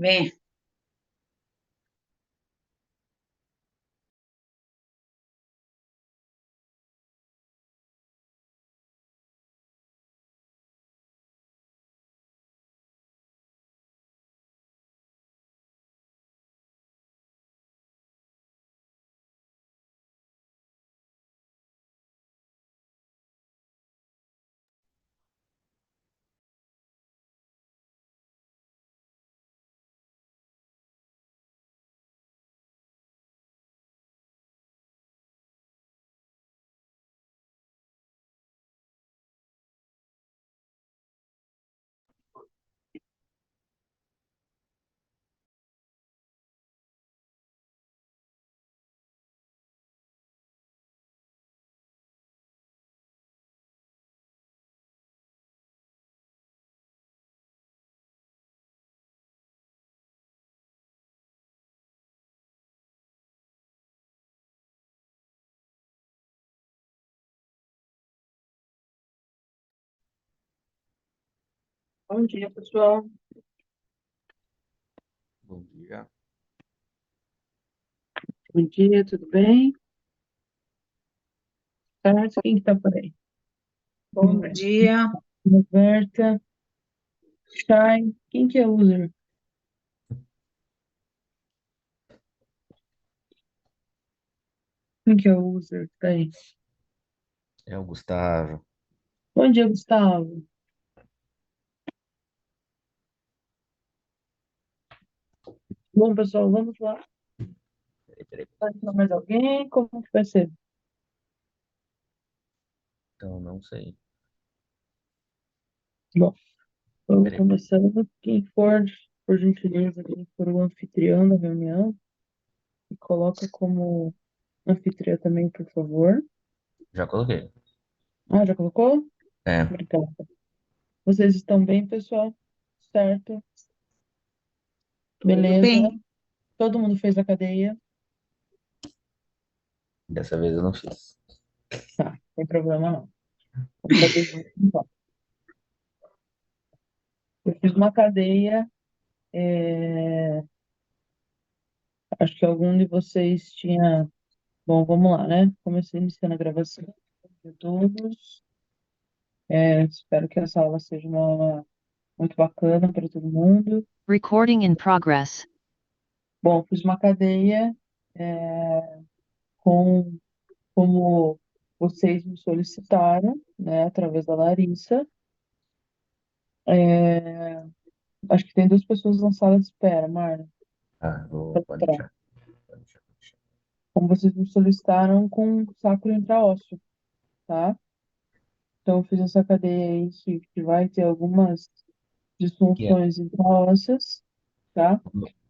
Vem. Bom dia, pessoal. Bom dia. Bom dia, tudo bem? Certo? Quem está por aí? Bom dia. Roberta, Chay, quem que é o user? Quem que é o user que tá aí? É o Gustavo. Bom dia, Gustavo. Bom, pessoal, vamos lá. Peraí, peraí. Vai entrar mais alguém? Como que vai ser? Então, não sei. Bom, vamos Peraí. começando. Quem for, por gentileza, quem for o anfitrião da reunião, me coloca como anfitriã também, por favor. Já coloquei. Ah, já colocou? É, Obrigada. Vocês estão bem, pessoal? Certo? Tudo Beleza. bem? Todo mundo fez a cadeia? dessa vez eu não fiz. Tá, não tem problema não. Vamos fazer junto, então. Eu fiz uma cadeia, acho que algum de vocês tinha. Bom, vamos lá, né? Comecei iniciando a gravação. Bom dia a todos. Espero que essa aula seja uma aula muito bacana para todo mundo. Recording in progress. Bom, fiz uma cadeia, é, com como vocês me solicitaram, né, através da Larissa. É, acho que tem duas pessoas na sala de espera, Marla. Ah, pode Pode. deixar. Pode deixar, pode deixar. Como vocês me solicitaram com sacro intraósseo, tá? Então, eu fiz essa cadeia aí que vai ter algumas Que é? disfunções intraósseas, tá?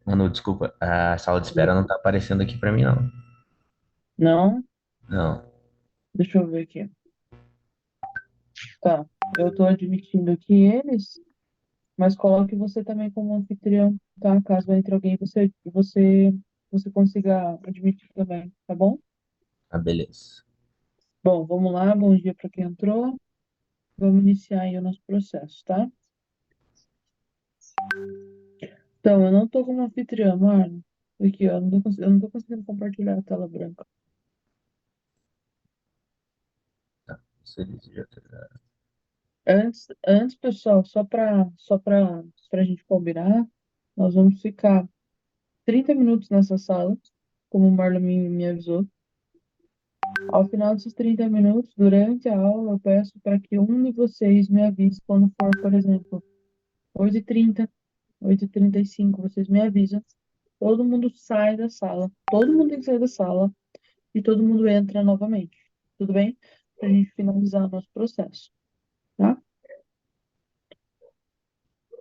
Mano, desculpa. A sala de espera não tá aparecendo aqui pra mim, não. Não? Não. Deixa eu ver aqui. Tá. Eu tô admitindo aqui eles, mas coloque você também como anfitrião, tá? Caso entre alguém, você consiga admitir também, tá bom? Ah, beleza. Bom, vamos lá. Bom dia para quem entrou. Vamos iniciar aí o nosso processo, tá? Então, eu não tô como anfitriã, Marlon. Aqui, ó, eu não tô conseguindo compartilhar a tela branca. Tá. Isso aí, já. Antes, pessoal, só para a gente combinar, nós vamos ficar 30 minutos nessa sala, como o Marlon me avisou. Ao final desses 30 minutos, durante a aula, eu peço para que um de vocês me avise quando for, por exemplo, 8h30, 8h35, vocês me avisam. Todo mundo sai da sala. Todo mundo tem que sair da sala e todo mundo entra novamente. Tudo bem? Para a gente finalizar o nosso processo, tá?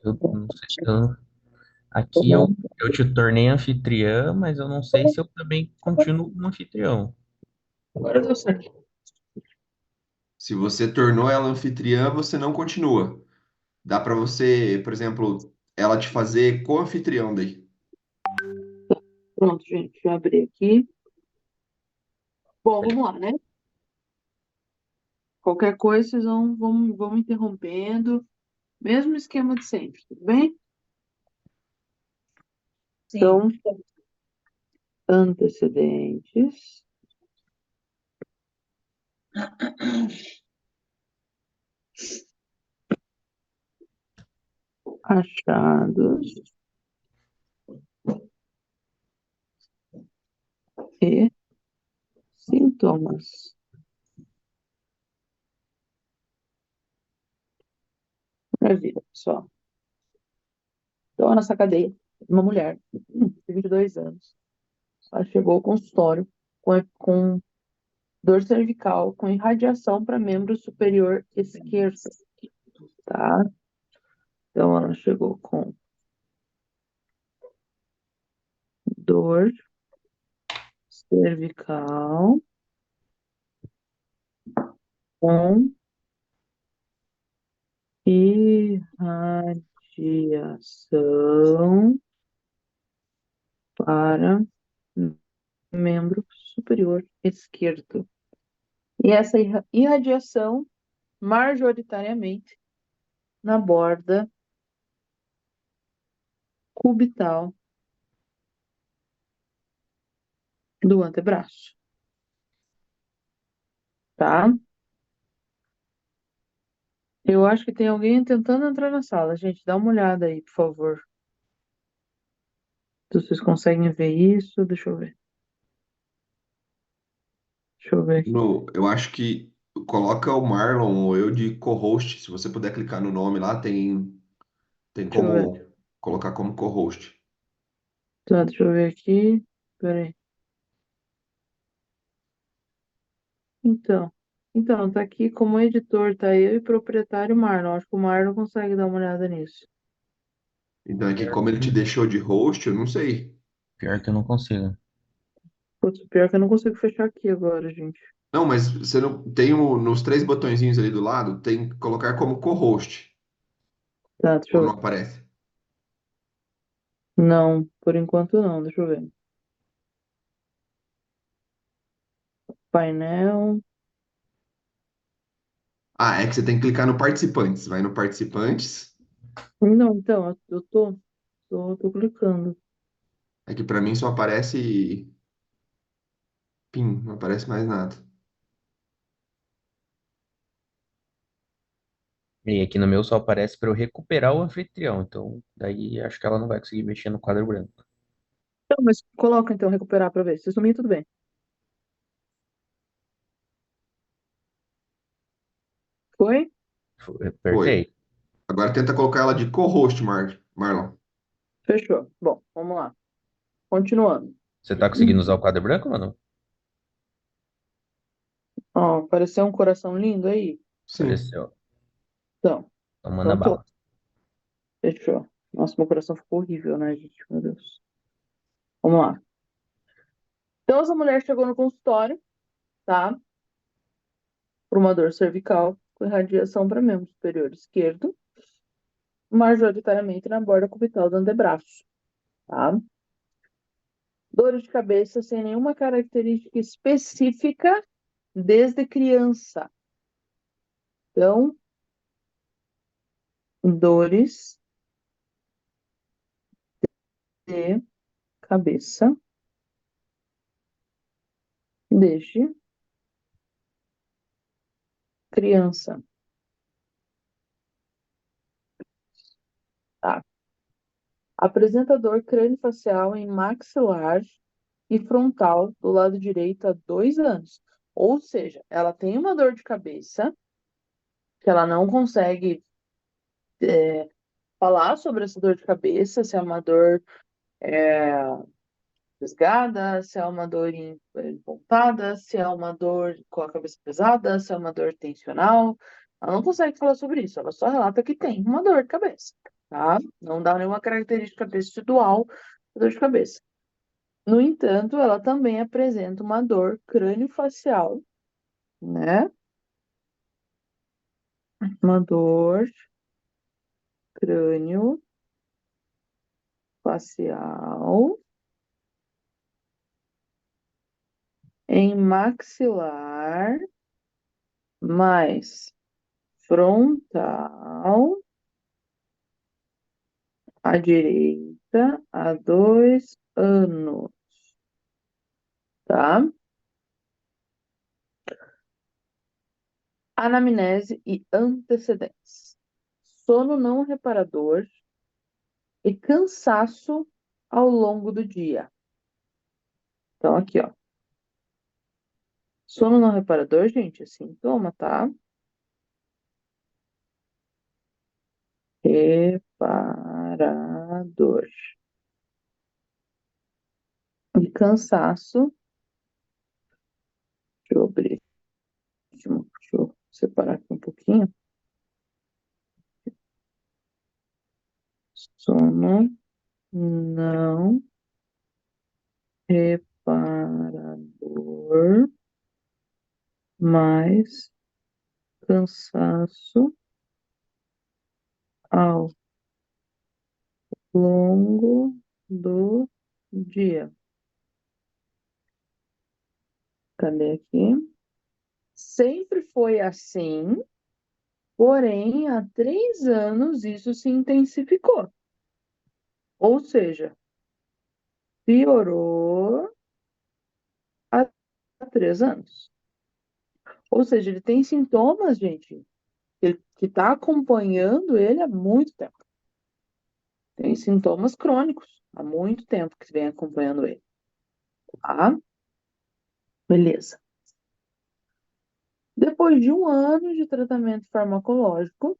Eu Bom, não sei. Aqui vamos eu te tornei anfitriã, mas eu não sei se eu também continuo como anfitrião. Agora deu certo. Se você tornou ela anfitriã, você não continua. Dá para você, por exemplo, ela te fazer co-anfitrião daí. Pronto, gente, deixa eu abrir aqui. Bom, Pode- vamos lá, né? Qualquer coisa, vocês vão me interrompendo. Mesmo esquema de sempre, tudo bem? Então, antecedentes, achados e sintomas. Maravilha, pessoal. Então, a nossa cadeia, uma mulher de 22 anos, ela chegou ao consultório com dor cervical, com irradiação para membro superior esquerdo, tá? Então, ela chegou com dor cervical, com irradiação para membro superior esquerdo. E essa irradiação, majoritariamente, na borda cubital do antebraço, tá? Eu acho que tem alguém tentando entrar na sala. Gente, dá uma olhada aí, por favor. Se vocês conseguem ver isso, deixa eu ver. Deixa eu ver aqui. Eu acho que coloca o Marlon ou eu de co-host. Se você puder clicar no nome lá, tem Deixa eu ver. como colocar como co-host. Tá, deixa eu ver aqui. Peraí. Então, tá aqui como editor, tá eu e proprietário Marlon. Acho que o Marlon consegue dar uma olhada nisso. Então aqui, como ele te deixou de host, eu não sei. Pior que eu não consigo. Putz, pior que eu não consigo fechar aqui agora, gente. Não, mas você não tem nos três botõezinhos ali do lado, tem que colocar como co-host. Tá, deixa Ou eu não ver. aparece? Não, por enquanto não, deixa eu ver. Painel. Ah, é que você tem que clicar no participantes. Vai no participantes. Não, então, eu tô clicando. É que para mim só aparece PIN, não aparece mais nada. E aqui no meu só aparece para eu recuperar o anfitrião. Então, daí acho que ela não vai conseguir mexer no quadro branco. Então, mas coloca então recuperar pra ver. Se sumir, tudo bem. Foi? Foi. Apertei. Agora tenta colocar ela de co-host, Marlon. Fechou. Bom, vamos lá. Continuando. Você tá conseguindo usar o quadro branco, mano? Ó, apareceu um coração lindo aí? Sim. Apareceu. Então, Então manda então tô. bala. Fechou. Nossa, meu coração ficou horrível, né, gente? Meu Deus. Vamos lá. Então, essa mulher chegou no consultório, tá? Por uma dor cervical com irradiação para membro superior esquerdo, majoritariamente na borda cubital do antebraço, tá? Dor de cabeça sem nenhuma característica específica desde criança. Então, dores de cabeça desde criança, tá? Apresenta dor crâniofacial em maxilar e frontal do lado direito há 2 anos. Ou seja, ela tem uma dor de cabeça que ela não consegue falar sobre essa dor de cabeça, se é uma dor fisgada, se é uma dor pontada, se é uma dor com a cabeça pesada, se é uma dor tensional. Ela não consegue falar sobre isso, ela só relata que tem uma dor de cabeça, tá? Não dá nenhuma característica tecidual da dor de cabeça. No entanto, ela também apresenta uma dor crâniofacial, né? Uma dor crâniofacial em maxilar mais frontal à direita a 2 anos, tá? Anamnese e antecedentes. Sono não reparador e cansaço ao longo do dia. Então, aqui, ó. Sono não reparador, gente, é sintoma, tá? Reparador. E cansaço. Deixa eu abrir. Deixa eu separar aqui um pouquinho. Sono não reparador, mais cansaço ao longo do dia. Cadê aqui? Sempre foi assim, porém, há 3 anos isso se intensificou. Ou seja, piorou há 3 anos. Ou seja, ele tem sintomas, gente, que está acompanhando ele há muito tempo. Tem sintomas crônicos há muito tempo que vem acompanhando ele. Tá? Beleza. Depois de 1 ano de tratamento farmacológico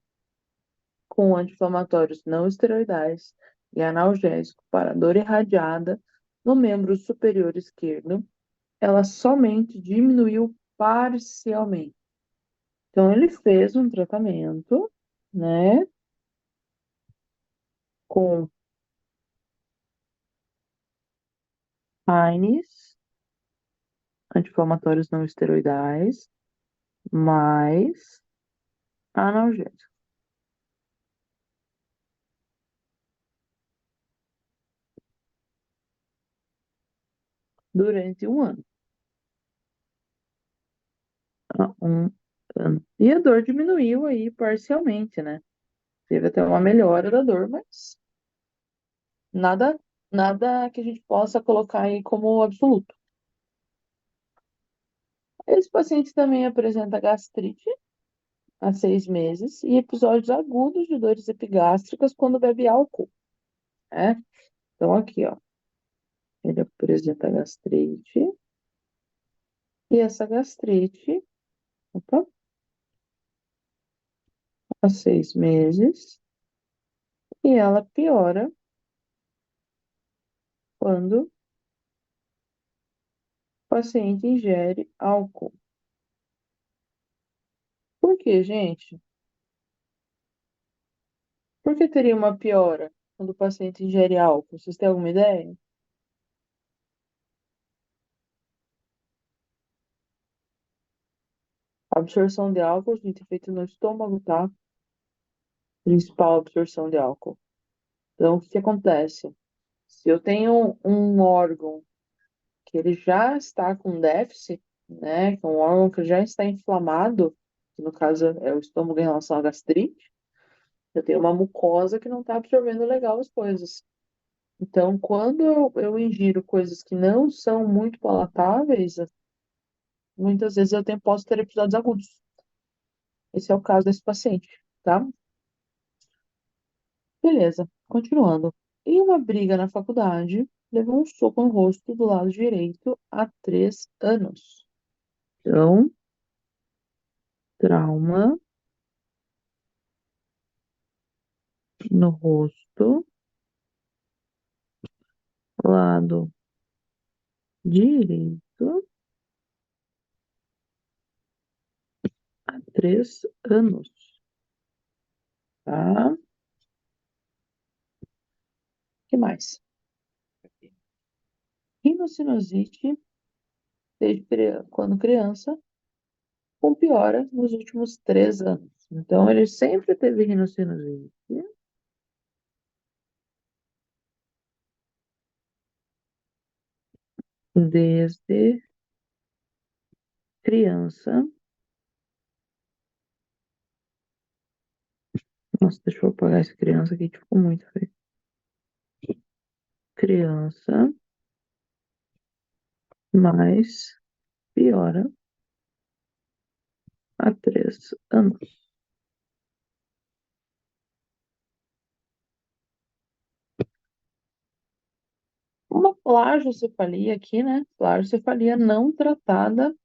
com anti-inflamatórios não esteroidais e analgésico para dor irradiada no membro superior esquerdo, ela somente diminuiu parcialmente. Então, ele fez um tratamento, né, com AINES, anti-inflamatórios não esteroidais, mais analgésico. Durante 1 ano. 1 ano. E a dor diminuiu aí parcialmente, né? Teve até uma melhora da dor, mas nada, nada que a gente possa colocar aí como absoluto. Esse paciente também apresenta gastrite há 6 meses e episódios agudos de dores epigástricas quando bebe álcool, né? Então, aqui, ó, ele apresenta gastrite e essa gastrite, opa, há 6 meses e ela piora quando o paciente ingere álcool. Por quê, gente? Por que teria uma piora quando o paciente ingere álcool? Vocês têm alguma ideia? A absorção de álcool, gente, é feita no estômago, tá? Principal absorção de álcool. Então, o que acontece? Se eu tenho um órgão que ele já está com déficit, né? Que é um órgão que já está inflamado, que no caso é o estômago em relação à gastrite, eu tenho uma mucosa que não está absorvendo legal as coisas. Então, quando eu ingiro coisas que não são muito palatáveis, muitas vezes posso ter episódios agudos. Esse é o caso desse paciente, tá? Beleza, continuando. Em uma briga na faculdade, levou um soco no rosto do lado direito há 3 anos. Então, trauma no rosto, lado direito, há 3 anos, tá? O que mais? Rinocinusite, quando criança, com piora nos últimos 3 anos. Então, ele sempre teve rinocinusite. Desde criança. Nossa, deixa eu apagar essa criança aqui, que ficou muito feio. criança, mas piora há 3 anos. Uma plagiocefalia aqui, né? Plagiocefalia não tratada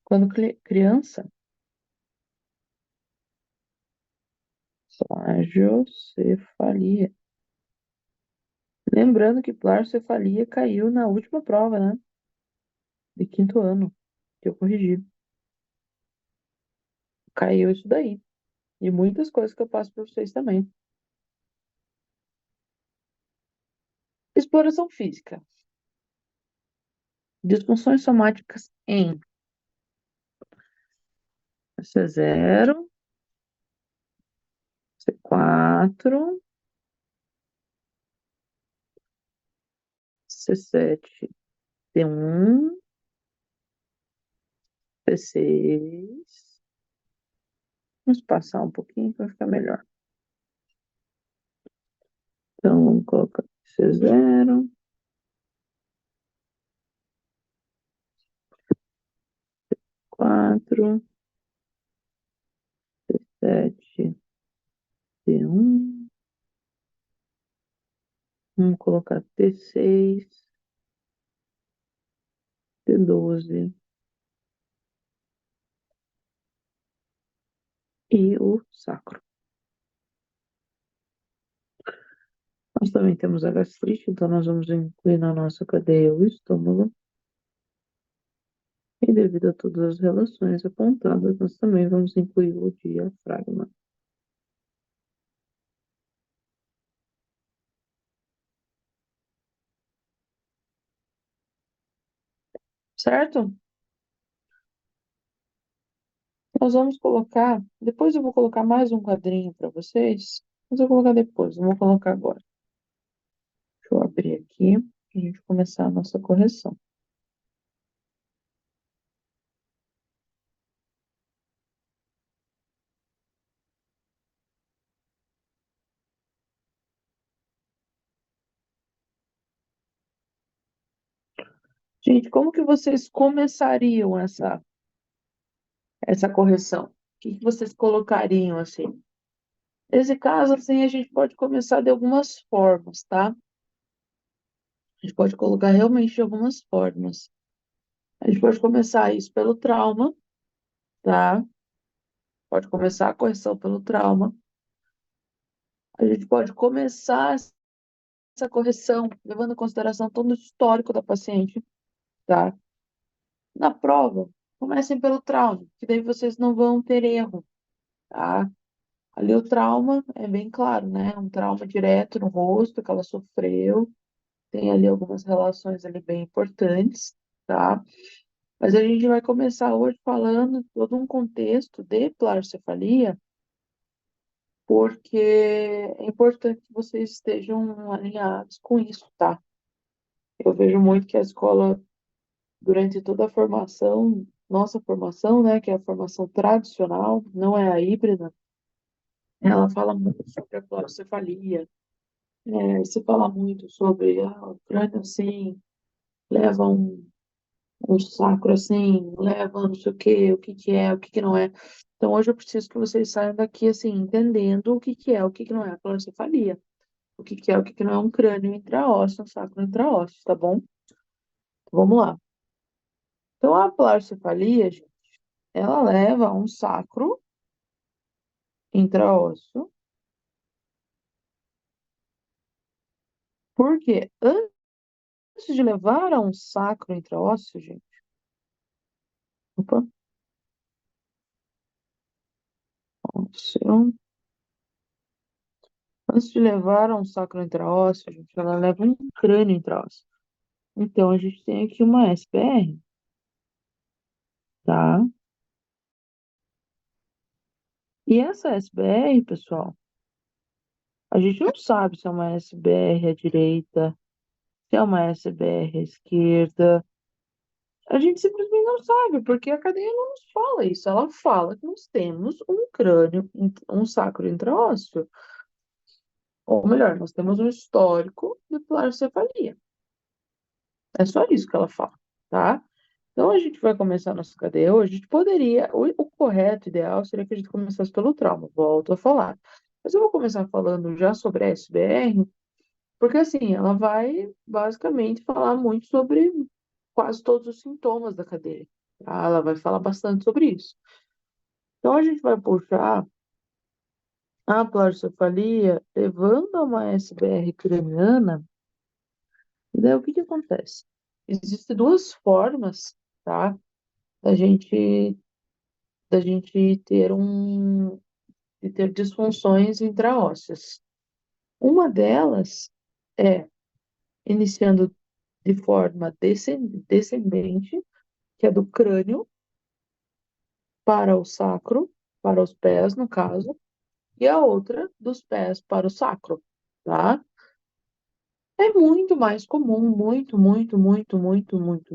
quando criança. Plagiocefalia. Lembrando que plagiocefalia caiu na última prova, né? De 5º ano, que eu corrigi. Caiu isso daí. E muitas coisas que eu passo para vocês também. Exploração física. Disfunções somáticas em C0, C4, C7, C1, C6. Vamos passar um pouquinho para ficar melhor. Então, vamos colocar C0, C4, C7, C1. Vamos colocar T6, T12 e o sacro. Nós também temos a gastrite, então nós vamos incluir na nossa cadeia o estômago. E devido a todas as relações apontadas, nós também vamos incluir o diafragma. Certo? Nós vamos colocar. Depois eu vou colocar mais um quadrinho para vocês. Mas eu vou colocar depois, não vou colocar agora. Deixa eu abrir aqui para a gente começar a nossa correção. Gente, como que vocês começariam essa correção? O que vocês colocariam assim? Nesse caso, assim, a gente pode começar de algumas formas, tá? A gente pode colocar realmente de algumas formas. A gente pode começar isso pelo trauma, tá? Pode começar a correção pelo trauma. A gente pode começar essa correção levando em consideração todo o histórico da paciente, tá? Na prova, comecem pelo trauma, que daí vocês não vão ter erro, tá? Ali o trauma é bem claro, né? Um trauma direto no rosto que ela sofreu. Tem ali algumas relações ali bem importantes, tá? Mas a gente vai começar hoje falando todo um contexto de plagiocefalia, porque é importante que vocês estejam alinhados com isso, tá? Eu vejo muito que a escola, durante toda a formação, nossa formação, né, que é a formação tradicional, não é a híbrida, ela fala muito sobre a plagiocefalia, se fala muito sobre o crânio assim, leva um sacro assim, leva não sei o que que é, o que que não é. Então hoje eu preciso que vocês saiam daqui assim, entendendo o que é, o que que não é a plagiocefalia. O que que é, o que que não é um crânio intraósseo, um sacro intraósseo, tá bom? Vamos lá. Então a plagiocefalia, gente, ela leva a um sacro intraósseo, porque antes de levar a um sacro intraósseo, gente, opa, ósseo, antes de levar a um sacro intraósseo, gente, ela leva um crânio intraósseo. Então, a gente tem aqui uma SBR, tá? E essa SBR, pessoal, a gente não sabe se é uma SBR à direita, se é uma SBR à esquerda. A gente simplesmente não sabe, porque a cadeia não nos fala isso. Ela fala que nós temos um crânio, um sacro intraósseo. Ou melhor, nós temos um histórico de pleurocefalia. É só isso que ela fala, tá? Então, a gente vai começar a nossa cadeia hoje. A gente poderia, o correto, ideal, seria que a gente começasse pelo trauma, volto a falar. Mas eu vou começar falando já sobre a SBR, porque assim, ela vai basicamente falar muito sobre quase todos os sintomas da cadeia, tá? Ela vai falar bastante sobre isso. Então, a gente vai puxar a pleurocefalia levando a uma SBR craniana, e daí o que que acontece? Existem duas formas, tá? Da gente, da gente de ter disfunções intraósseas. Uma delas é iniciando de forma descendente, que é do crânio para o sacro, para os pés, no caso, e a outra dos pés para o sacro, tá? É muito mais comum, muito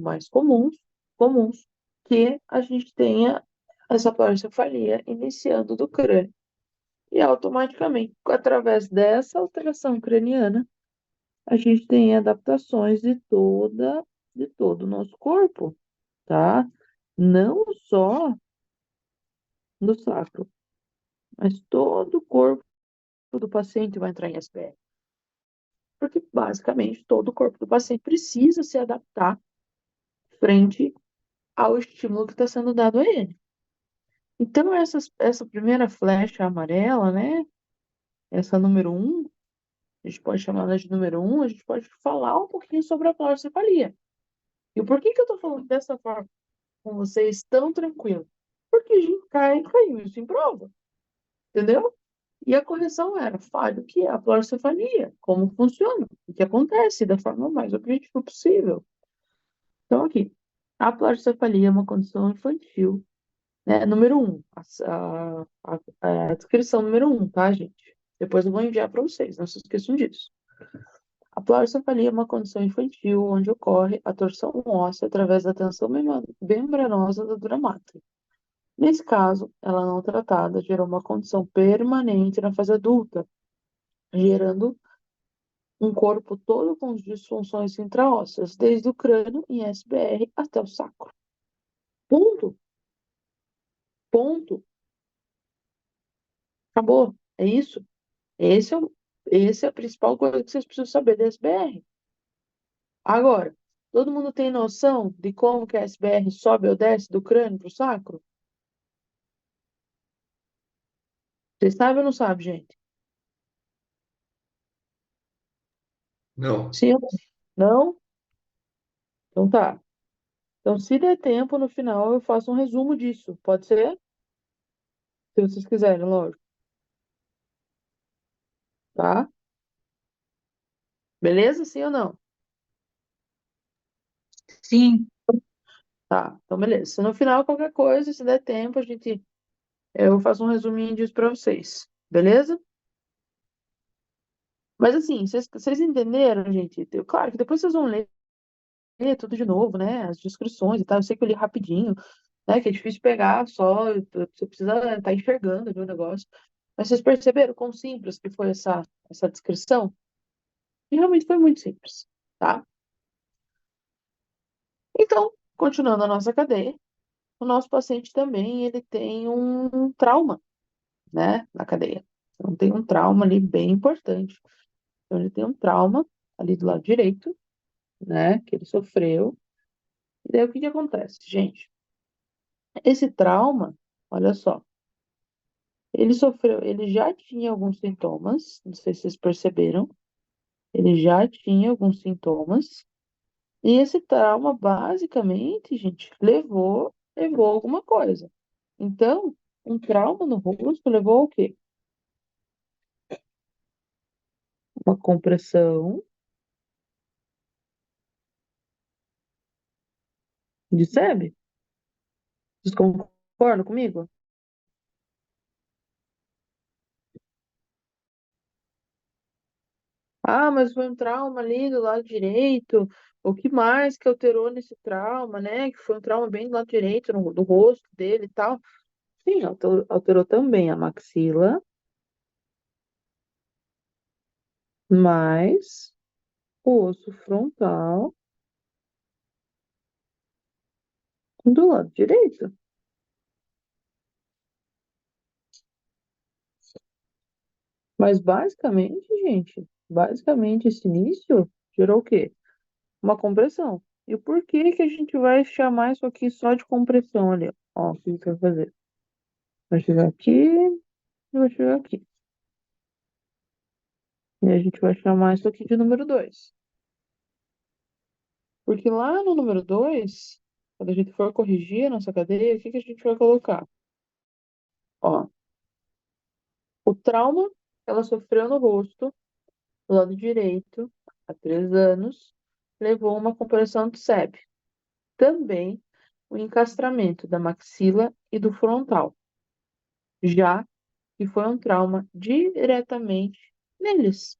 mais comuns que a gente tenha essa pleurocefalia iniciando do crânio. E automaticamente, através dessa alteração craniana, a gente tem adaptações de todo o nosso corpo, tá? Não só no sacro, mas todo o corpo do paciente vai entrar em SPR. Porque, basicamente, todo o corpo do paciente precisa se adaptar frente ao estímulo que está sendo dado a ele. Então, essa primeira flecha amarela, né? Essa número um, a gente pode chamar ela de número um, a gente pode falar um pouquinho sobre a pleurocefalia. E por que que eu tô falando dessa forma com vocês tão tranquilo? Porque a gente caiu isso em prova, entendeu? E a correção era, fale o que é a pleurocefalia, como funciona, o que acontece da forma mais objetiva possível. Então, aqui, a pleurocefalia é uma condição infantil, né? Número um, a descrição número um, tá, gente? Depois eu vou enviar para vocês, não se esqueçam disso. A pleurocefalia é uma condição infantil onde ocorre a torção óssea através da tensão membranosa da dura mater. Nesse caso, ela não tratada gerou uma condição permanente na fase adulta, gerando um corpo todo com disfunções intraósseas, desde o crânio em SBR até o sacro. Ponto. Ponto. Acabou. É isso. Esse é, o, esse é a principal coisa que vocês precisam saber da SBR. Agora, todo mundo tem noção de como que a SBR sobe ou desce do crânio para o sacro? Vocês sabem ou não sabem, gente? Não. Sim ou não? Não? Então tá. Então, se der tempo, no final eu faço um resumo disso. Pode ser? Se vocês quiserem, lógico. Tá? Beleza? Sim ou não? Sim, Tá. Então, beleza. Se no final qualquer coisa, se der tempo, eu faço um resuminho disso pra vocês. Beleza? Mas assim, vocês entenderam, gente? Claro que depois vocês vão ler tudo de novo, né? As descrições e tal. Eu sei que eu li rapidinho, né? Que é difícil pegar só, você precisa estar enxergando ali o negócio. Mas vocês perceberam quão simples que foi essa descrição? E realmente foi muito simples, tá? Então, continuando a nossa cadeia, o nosso paciente também, ele tem um trauma, né? Na cadeia. Então, tem um trauma ali bem importante. Então, ele tem um trauma ali do lado direito, né? Que ele sofreu. E daí, o que que acontece, gente? Esse trauma, olha só, ele já tinha alguns sintomas, não sei se vocês perceberam, ele já tinha alguns sintomas, e esse trauma, basicamente, gente, levou alguma coisa. Então, um trauma no rosto levou ao quê? Uma compressão de sebe. Vocês concordam comigo? Ah, mas foi um trauma ali do lado direito. O que mais que alterou nesse trauma, né? Que foi um trauma bem do lado direito, do rosto dele e tal. Sim, alterou também a maxila, mais o osso frontal do lado direito. Mas basicamente, gente, basicamente esse início gerou o quê? Uma compressão. E por que que a gente vai chamar isso aqui só de compressão ali? Ó, o que você vai fazer? Vai chegar aqui e vai chegar aqui. E a gente vai chamar isso aqui de número 2. Porque lá no número 2, quando a gente for corrigir a nossa cadeia, o que que a gente vai colocar? Ó, o trauma que ela sofreu no rosto, do lado direito, há 3 anos, levou a uma compressão de sebe. Também o encastramento da maxila e do frontal, já que foi um trauma diretamente neles.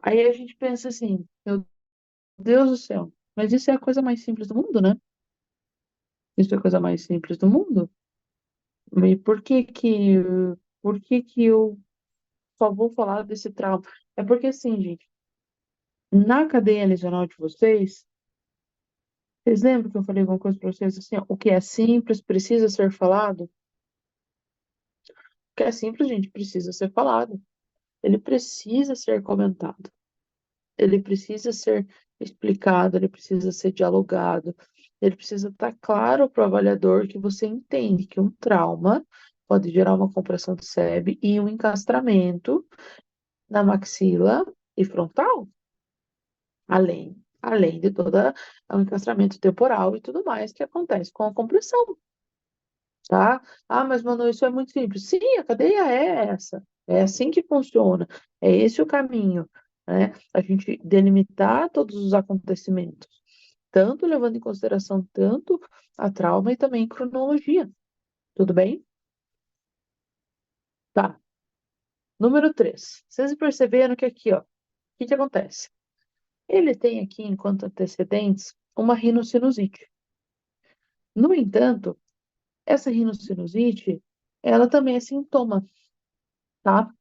Aí a gente pensa assim, meu Deus do céu, mas isso é a coisa mais simples do mundo, né? Isso é a coisa mais simples do mundo. E por que que eu só vou falar desse trauma? É porque assim, gente, na cadeia lesional de vocês lembram que eu falei alguma coisa para vocês assim, ó, o que é simples precisa ser falado? O que é simples, gente, precisa ser falado. Ele precisa ser comentado. Ele precisa ser explicado, ele precisa ser dialogado, ele precisa estar claro para o avaliador que você entende que um trauma pode gerar uma compressão de sebe e um encastramento na maxila e frontal, além de todo o encastramento temporal e tudo mais que acontece com a compressão, tá? Ah, mas Manu, isso é muito simples. Sim, a cadeia é essa. É assim que funciona. É esse o caminho, né? A gente delimitar todos os acontecimentos, tanto levando em consideração tanto a trauma e também cronologia. Tudo bem? Tá. Número 3. Vocês perceberam que aqui, ó, o que que acontece? Ele tem aqui, enquanto antecedentes, uma rinocinusite. No entanto, essa rinocinusite, ela também é sintoma, tá?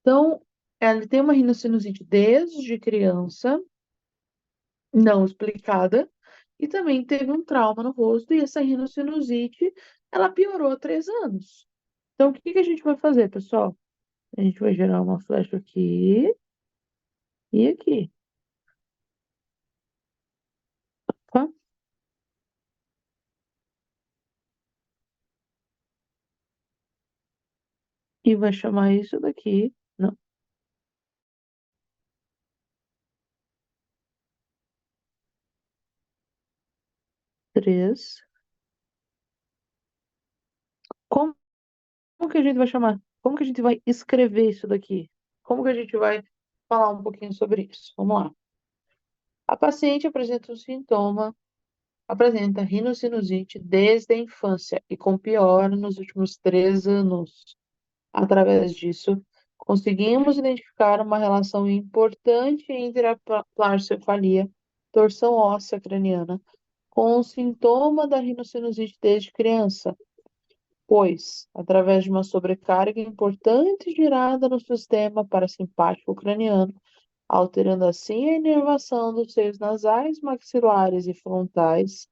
Então, ela tem uma rinocinusite desde criança, não explicada, e também teve um trauma no rosto, e essa rinocinusite, ela piorou há 3 anos. Então, o que que a gente vai fazer, pessoal? A gente vai gerar uma flecha aqui e aqui, tá? E vai chamar isso daqui, não, 3. Como que a gente vai chamar? Como que a gente vai escrever isso daqui? Como que a gente vai falar um pouquinho sobre isso? Vamos lá. A paciente apresenta um sintoma, apresenta rinocinusite desde a infância e com piora nos últimos 3 anos. Através disso, conseguimos identificar uma relação importante entre a plancefalia, torção óssea craniana, com o sintoma da rinocinusite desde criança, pois, através de uma sobrecarga importante gerada no sistema parasimpático craniano, alterando assim a inervação dos seios nasais, maxilares e frontais,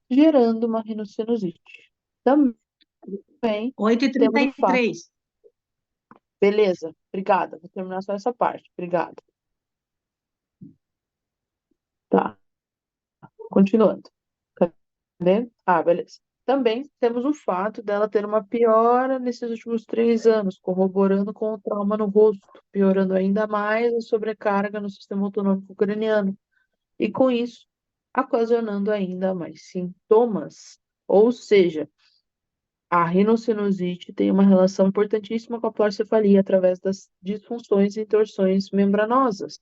gerando uma rinocinusite. Também oito e trinta temos o e fato. três. Beleza, obrigada. Vou terminar só essa parte. Obrigada. Tá, continuando. Cadê? Ah, beleza. Também temos o fato dela ter uma piora nesses últimos 3 anos, corroborando com o trauma no rosto, piorando ainda mais a sobrecarga no sistema autonômico craniano. E com isso, ocasionando ainda mais sintomas. Ou seja, a rinocinusite tem uma relação importantíssima com a pleurocefalia através das disfunções e torções membranosas,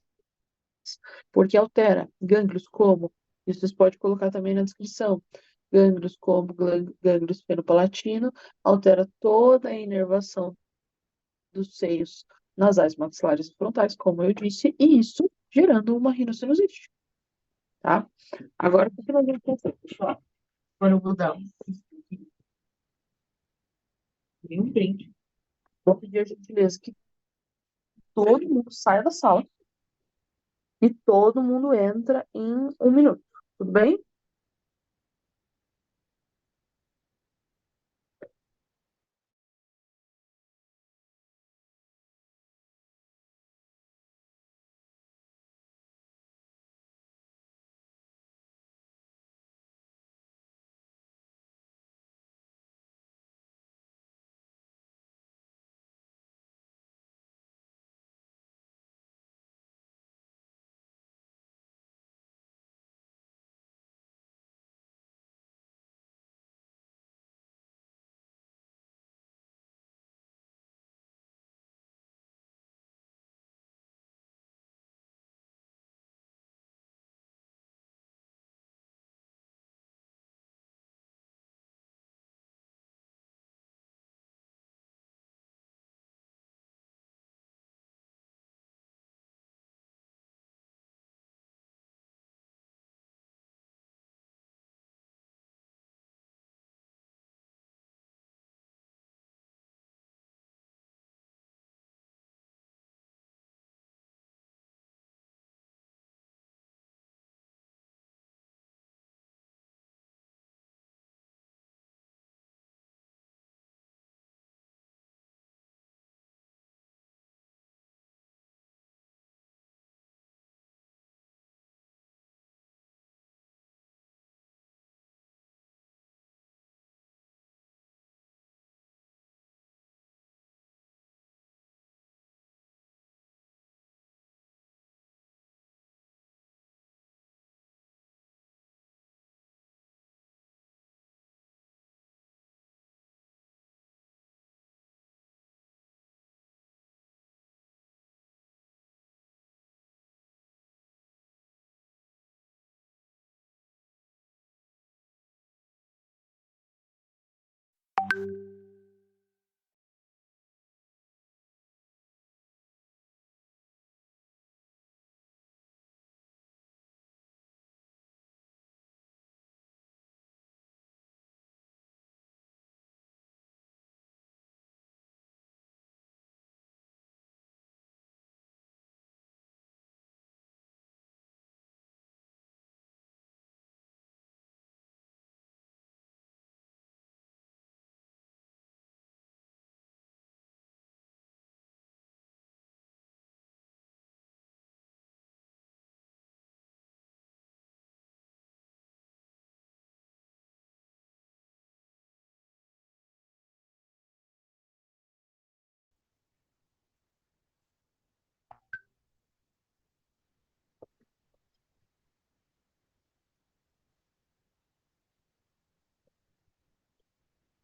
porque altera gânglios como, isso vocês podem colocar também na descrição, gânglios como gânglio esfenopalatino, altera toda a inervação dos seios nasais, maxilares e frontais, como eu disse, e isso gerando uma rinocinusite, tá? Agora, o que nós vamos fazer, pessoal? Agora eu vou dar um print. Vou pedir a gentileza que todo mundo sai da sala e todo mundo entra em 1 minuto. Tudo bem?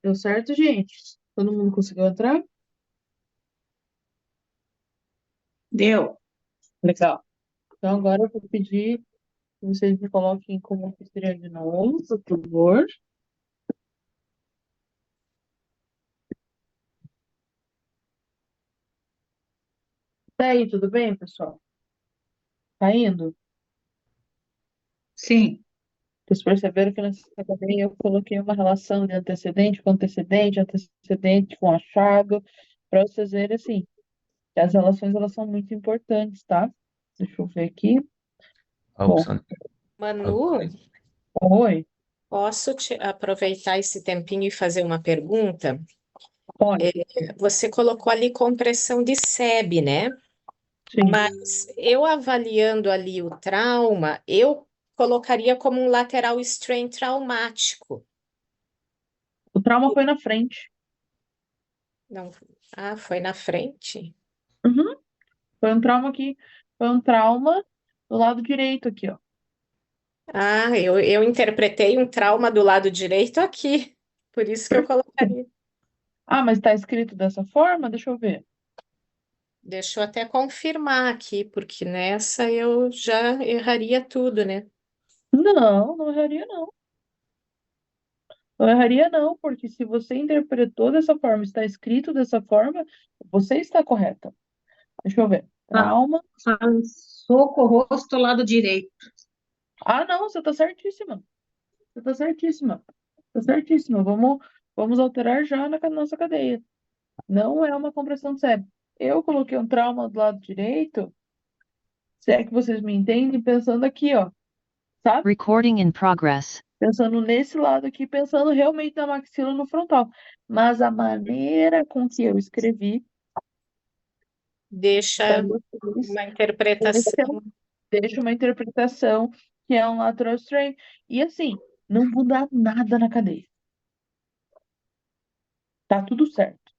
Deu certo, gente? Todo mundo conseguiu entrar? Deu. Legal. Então agora eu vou pedir que vocês me coloquem como anfitriã de novo, por favor. Tá aí, tudo bem, pessoal? Tá indo? Sim. Vocês perceberam que nessa cadeia eu coloquei uma relação de antecedente com antecedente, antecedente com achado, para vocês verem assim, que as relações elas são muito importantes, tá? Deixa eu ver aqui. Bom, Alexandre. Manu, oi, posso aproveitar esse tempinho e fazer uma pergunta? pode, Você colocou ali compressão de SEB, né? sim. Mas eu avaliando ali o trauma, eu colocaria como um lateral strain traumático. O trauma foi na frente. Não, foi na frente? Uhum. Foi um trauma aqui, foi um trauma do lado direito aqui, ó. Eu interpretei um trauma do lado direito aqui, por isso que eu colocaria. Ah, mas tá escrito dessa forma? Deixa eu ver. Deixa eu até confirmar aqui, porque nessa eu já erraria tudo, né? Não, não erraria não. Não erraria não, porque se você interpretou dessa forma, está escrito dessa forma, você está correta. Deixa eu ver. Trauma. Soco, rosto, lado direito. Ah, não, você está certíssima. Você está certíssima. Está certíssima. Vamos alterar já na nossa cadeia. Não é uma compressão de septo. eu coloquei um trauma do lado direito, se é que vocês me entendem, pensando aqui, ó, sabe? Recording in progress. Pensando nesse lado aqui, pensando realmente na maxila no frontal. Mas a maneira com que eu escrevi para Deixa vocês uma interpretação. deixa uma interpretação que é um lateral strain. E assim, não muda nada na cadeia. Tá tudo certo.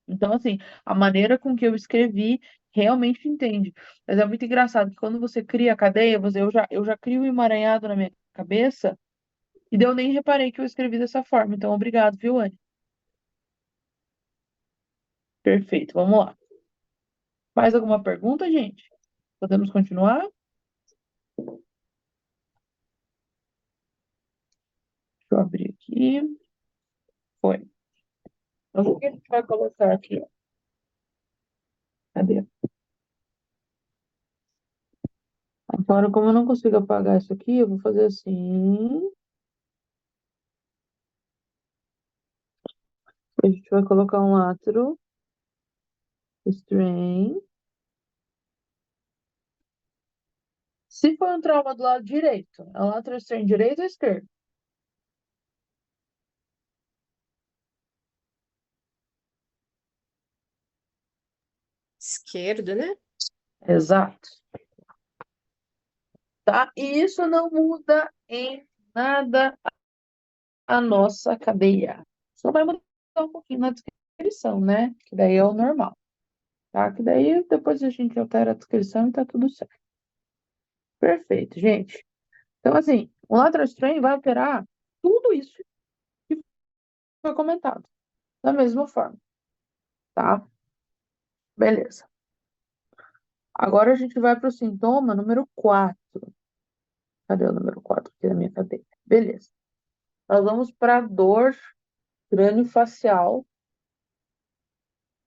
Então, assim, a maneira com que eu escrevi realmente entende. Mas é muito engraçado que quando você cria a cadeia, eu já crio um emaranhado na minha cabeça e daí eu nem reparei que eu escrevi dessa forma. Então, obrigado, viu, Anne? Perfeito, vamos lá. Mais alguma pergunta, gente? Podemos continuar? Deixa eu abrir aqui. Foi. Então, o que a gente vai colocar aqui, ó? Cadê? Agora, como eu não consigo apagar isso aqui, eu vou fazer assim. A gente vai colocar um lateral strain. Se for um trauma do lado direito, é um lateral strain direito ou esquerdo? Esquerdo, né? Exato. Tá? E isso não muda em nada a nossa cadeia. Só vai mudar um pouquinho na descrição, né? Que daí é o normal. Tá? Que daí depois a gente altera a descrição e tá tudo certo. Perfeito, gente. Então, assim, o lateral strain vai alterar tudo isso que foi comentado. Da mesma forma, tá? Beleza. Agora a gente vai para o sintoma número 4. Cadê o número 4 aqui na minha cadeia? Beleza. Nós vamos para dor crâniofacial,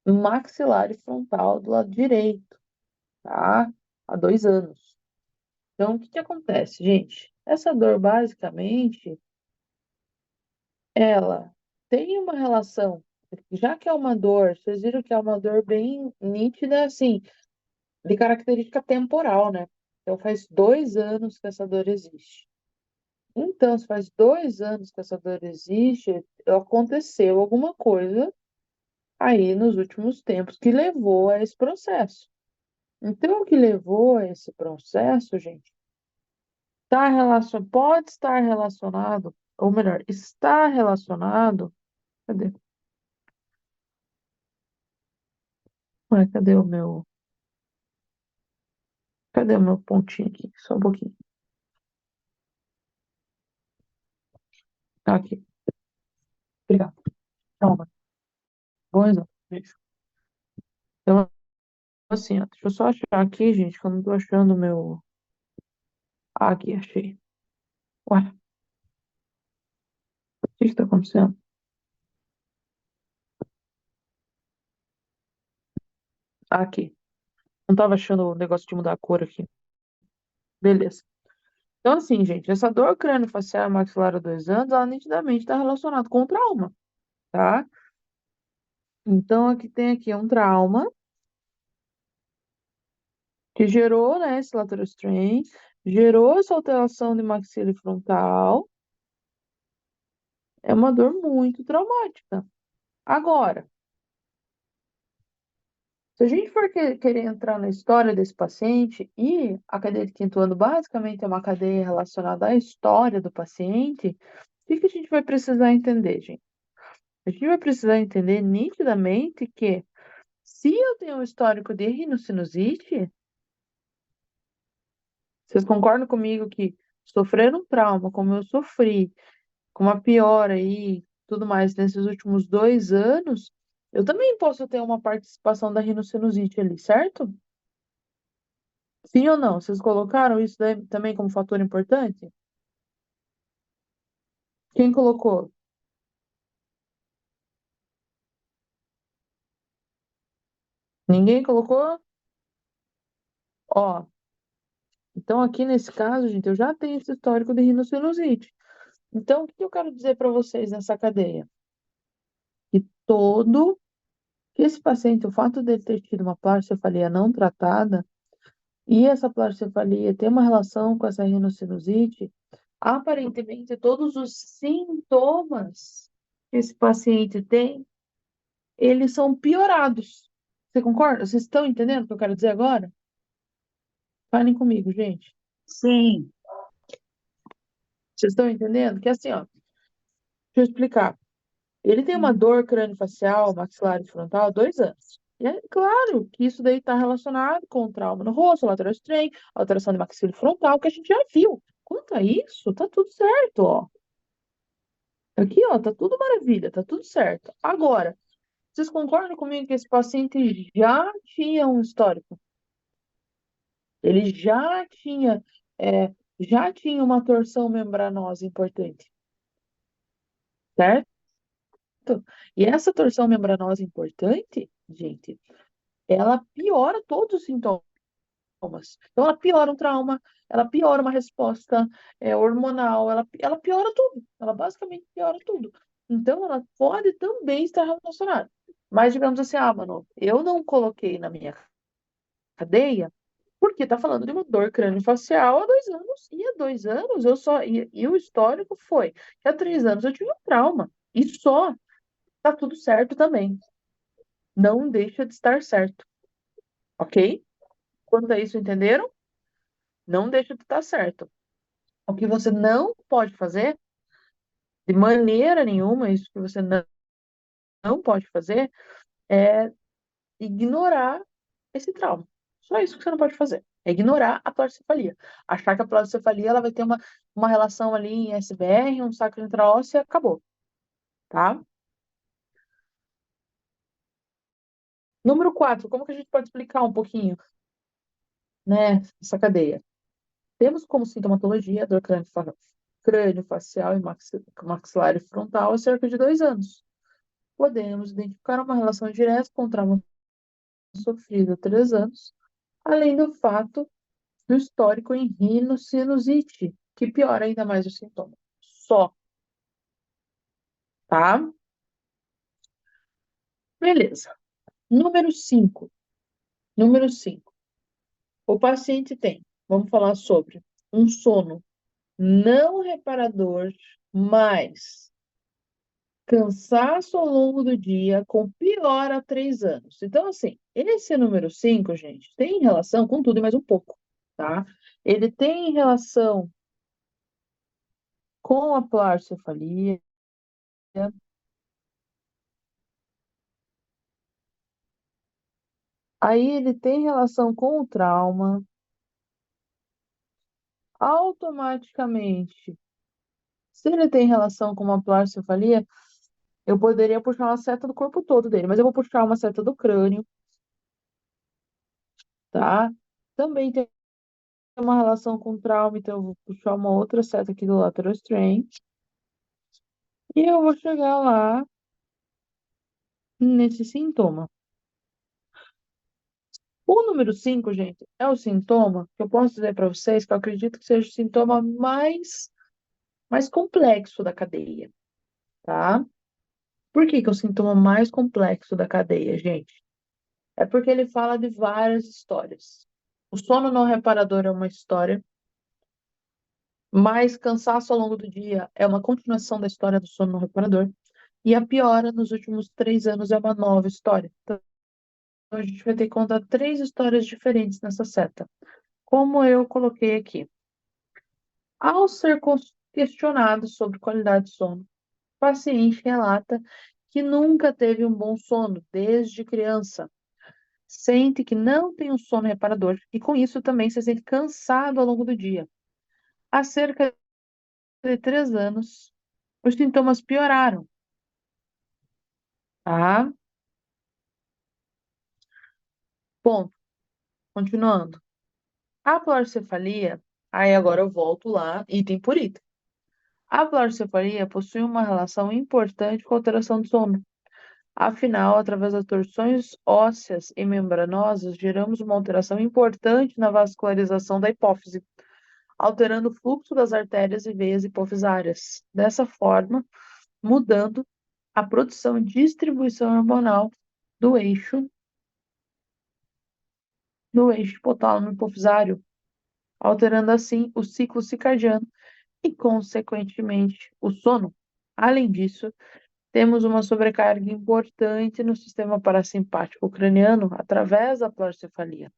maxilar e frontal do lado direito, tá? Há 2 anos. Então, o que que acontece, gente? Essa dor, basicamente, ela tem uma relação, já que é uma dor, vocês viram que é uma dor bem nítida, assim, de característica temporal, né? Então, faz 2 anos que essa dor existe. Então, se faz 2 anos que essa dor existe, aconteceu alguma coisa aí nos últimos tempos que levou a esse processo. Então, o que levou a esse processo, gente, pode estar relacionado, ou melhor, está relacionado. Cadê? Ué, cadê o meu pontinho aqui? Só um pouquinho. Tá aqui. Obrigado. Calma. Bom exemplo. Beijo. Então, assim, ó, deixa eu só achar aqui, gente, que eu não tô achando o meu. Ah, aqui, achei. Ué, o que que tá acontecendo? Aqui. Não tava achando o negócio de mudar a cor aqui. Beleza. Então, assim, gente, essa dor crâniofacial maxilar há 2 anos, ela nitidamente está relacionada com o trauma, tá? Então, aqui tem aqui um trauma que gerou, né, esse lateral strain, gerou essa alteração de maxila e frontal. É uma dor muito traumática. Agora, se a gente for querer entrar na história desse paciente, e a cadeia de 5º ano basicamente é uma cadeia relacionada à história do paciente, o que que a gente vai precisar entender, gente? A gente vai precisar entender nitidamente que, se eu tenho um histórico de rinocinusite, vocês concordam comigo que sofrer um trauma, como eu sofri, com uma piora aí, tudo mais, nesses últimos 2 anos, eu também posso ter uma participação da rinocinusite ali, certo? Sim ou não? Vocês colocaram isso daí também como fator importante? Quem colocou? Ninguém colocou? Ó, então aqui nesse caso, gente, eu já tenho esse histórico de rinocinusite. Então, o que eu quero dizer para vocês nessa cadeia? Que todo que esse paciente, o fato dele ter tido uma pleurocefalia não tratada, e essa pleurocefalia ter uma relação com essa rinocinusite, aparentemente todos os sintomas que esse paciente tem, eles são piorados. Você concorda? Vocês estão entendendo o que eu quero dizer agora? Falem comigo, gente. Sim. Vocês estão entendendo? Que assim, ó, deixa eu explicar. Ele tem uma dor crâniofacial, maxilar e frontal há 2 anos. E é claro que isso daí está relacionado com o trauma no rosto, lateral strain, alteração de maxila frontal, que a gente já viu. Quanto a isso, tá tudo certo, ó. Aqui, ó, tá tudo maravilha, tá tudo certo. Agora, vocês concordam comigo que esse paciente já tinha um histórico? Ele é, já tinha uma torção membranosa importante, certo? E essa torção membranosa importante, gente, ela piora todos os sintomas. Então, ela piora um trauma, ela piora uma resposta hormonal, ela piora tudo. Ela basicamente piora tudo. Então, ela pode também estar relacionada. Mas, digamos assim, mano, eu não coloquei na minha cadeia porque está falando de uma dor crâniofacial há 2 anos. E há 2 anos eu só. E o histórico foi que há 3 anos eu tive um trauma. E só. Tá tudo certo também. Não deixa de estar certo. Ok? Quanto a isso, entenderam? Não deixa de estar certo. O que você não pode fazer, de maneira nenhuma, isso que você não pode fazer, é ignorar esse trauma. Só isso que você não pode fazer. É ignorar a pleurocefalia. Achar que a pleurocefalia ela vai ter uma relação ali em SBR, um saco intraósseo e acabou. Tá? Número 4, como que a gente pode explicar um pouquinho, né, essa cadeia? Temos como sintomatologia dor crânio-facial e maxilar e frontal há cerca de 2 anos. Podemos identificar uma relação direta com o trauma sofrido há 3 anos, além do fato do histórico em rinocinusite, que piora ainda mais os sintomas. Só, tá? Beleza. Número 5. Número 5. O paciente tem, vamos falar sobre um sono não reparador, mais cansaço ao longo do dia com piora há 3 anos. Então, assim, esse número 5, gente, tem relação com tudo e mais um pouco, tá? Ele tem relação com a pleurocefalia, aí ele tem relação com o trauma, automaticamente, se ele tem relação com uma pleurocefalia, eu poderia puxar uma seta do corpo todo dele, mas eu vou puxar uma seta do crânio, tá? Também tem uma relação com trauma, então eu vou puxar uma outra seta aqui do lateral strain. E eu vou chegar lá nesse sintoma. O número 5, gente, é o sintoma que eu posso dizer para vocês que eu acredito que seja o sintoma mais complexo da cadeia, tá? Por que que é o sintoma mais complexo da cadeia, gente? É porque ele fala de várias histórias. O sono não reparador é uma história, mas cansaço ao longo do dia é uma continuação da história do sono não reparador. E a piora nos últimos 3 anos é uma nova história. Então, a gente vai ter que contar 3 histórias diferentes nessa seta. Como eu coloquei aqui. Ao ser questionado sobre qualidade de sono, o paciente relata que nunca teve um bom sono desde criança. Sente que não tem um sono reparador e, com isso, também se sente cansado ao longo do dia. Há cerca de 3 anos, os sintomas pioraram, tá? Ponto. Continuando. A pleurocefalia, aí agora eu volto lá, item por item. A pleurocefalia possui uma relação importante com a alteração do sono. Afinal, através das torções ósseas e membranosas, geramos uma alteração importante na vascularização da hipófise, alterando o fluxo das artérias e veias hipofisárias. Dessa forma, mudando a produção e distribuição hormonal do eixo hipotálamo hipofisário, alterando assim o ciclo circadiano e, consequentemente, o sono. Além disso, temos uma sobrecarga importante no sistema parasimpático craniano através da pleurocefalia.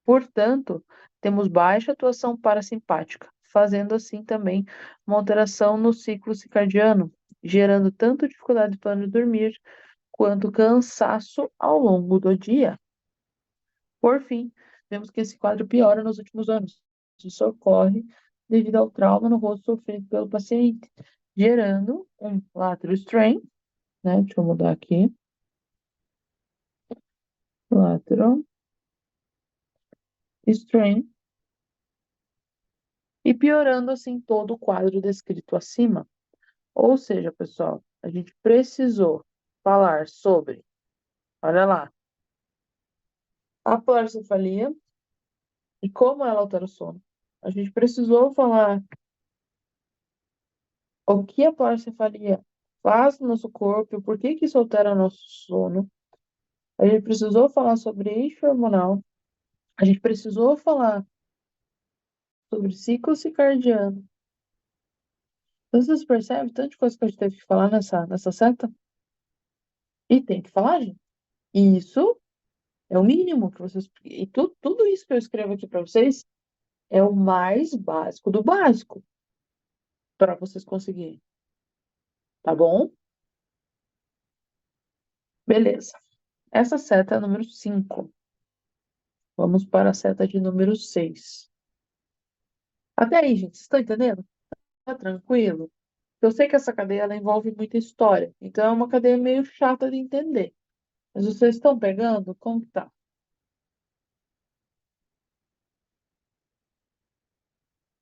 Portanto, temos baixa atuação parasimpática, fazendo assim também uma alteração no ciclo circadiano, gerando tanto dificuldade para dormir quanto cansaço ao longo do dia. Por fim, vemos que esse quadro piora nos últimos anos. Isso ocorre devido ao trauma no rosto sofrido pelo paciente, gerando um lateral strain, né? Deixa eu mudar aqui. Lateral strain. E piorando assim todo o quadro descrito acima. Ou seja, pessoal, a gente precisou falar sobre, olha lá, a pleurocefalia e como ela altera o sono. A gente precisou falar o que a pleurocefalia faz no nosso corpo e por que que isso altera o nosso sono. A gente precisou falar sobre eixo hormonal. A gente precisou falar sobre ciclo circadiano. Então, vocês percebem tanta coisa que a gente teve que falar nessa seta? E tem que falar, gente. E isso é o mínimo que vocês. E tudo isso que eu escrevo aqui para vocês é o mais básico do básico para vocês conseguirem. Tá bom? Beleza. Essa seta é a número 5. Vamos para a seta de número 6. Até aí, gente, vocês estão entendendo? Tá tranquilo? Eu sei que essa cadeia ela envolve muita história, então é uma cadeia meio chata de entender. Mas vocês estão pegando? Como que tá?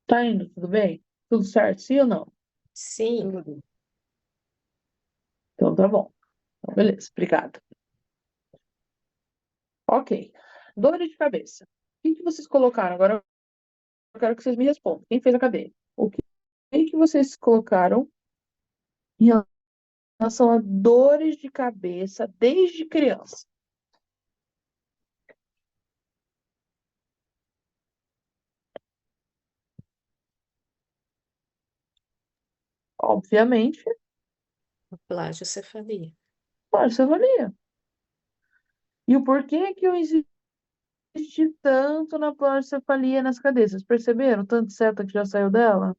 Tá indo tudo bem? Tudo certo, sim ou não? Sim. Então tá bom. Então, beleza, obrigada. Ok. Dores de cabeça. O que vocês colocaram? Agora eu quero que vocês me respondam. Quem fez a cadeia? O que vocês colocaram em relação a dores de cabeça desde criança? Obviamente, Plagiocefalia. pode ser avalia. E o porquê que eu insisti tanto na pleurocefalia nessa cadeia? Vocês perceberam? Tanto de seta que já saiu dela?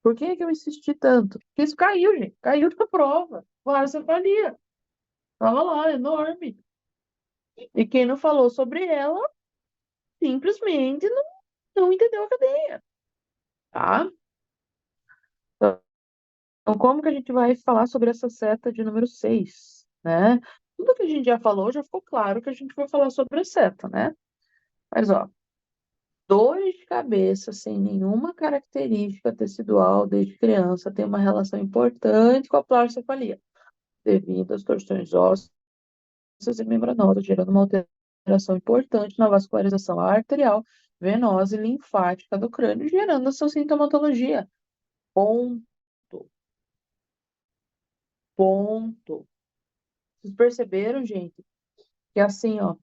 Por que que eu insisti tanto? Porque isso caiu, gente. Caiu da prova. Pleurocefalia. Tava lá, enorme. E quem não falou sobre ela, simplesmente não entendeu a cadeia. Tá? Então, como que a gente vai falar sobre essa seta de número 6, né? Tudo que a gente já falou, já ficou claro que a gente vai falar sobre a seta, né? Mas, ó, dores de cabeça sem nenhuma característica tecidual desde criança tem uma relação importante com a pleurocefalia, devido às torções ósseas e membranosas, gerando uma alteração importante na vascularização arterial, venosa e linfática do crânio, gerando a sua sintomatologia. Ponto. Ponto. Vocês perceberam, gente, que assim, ó,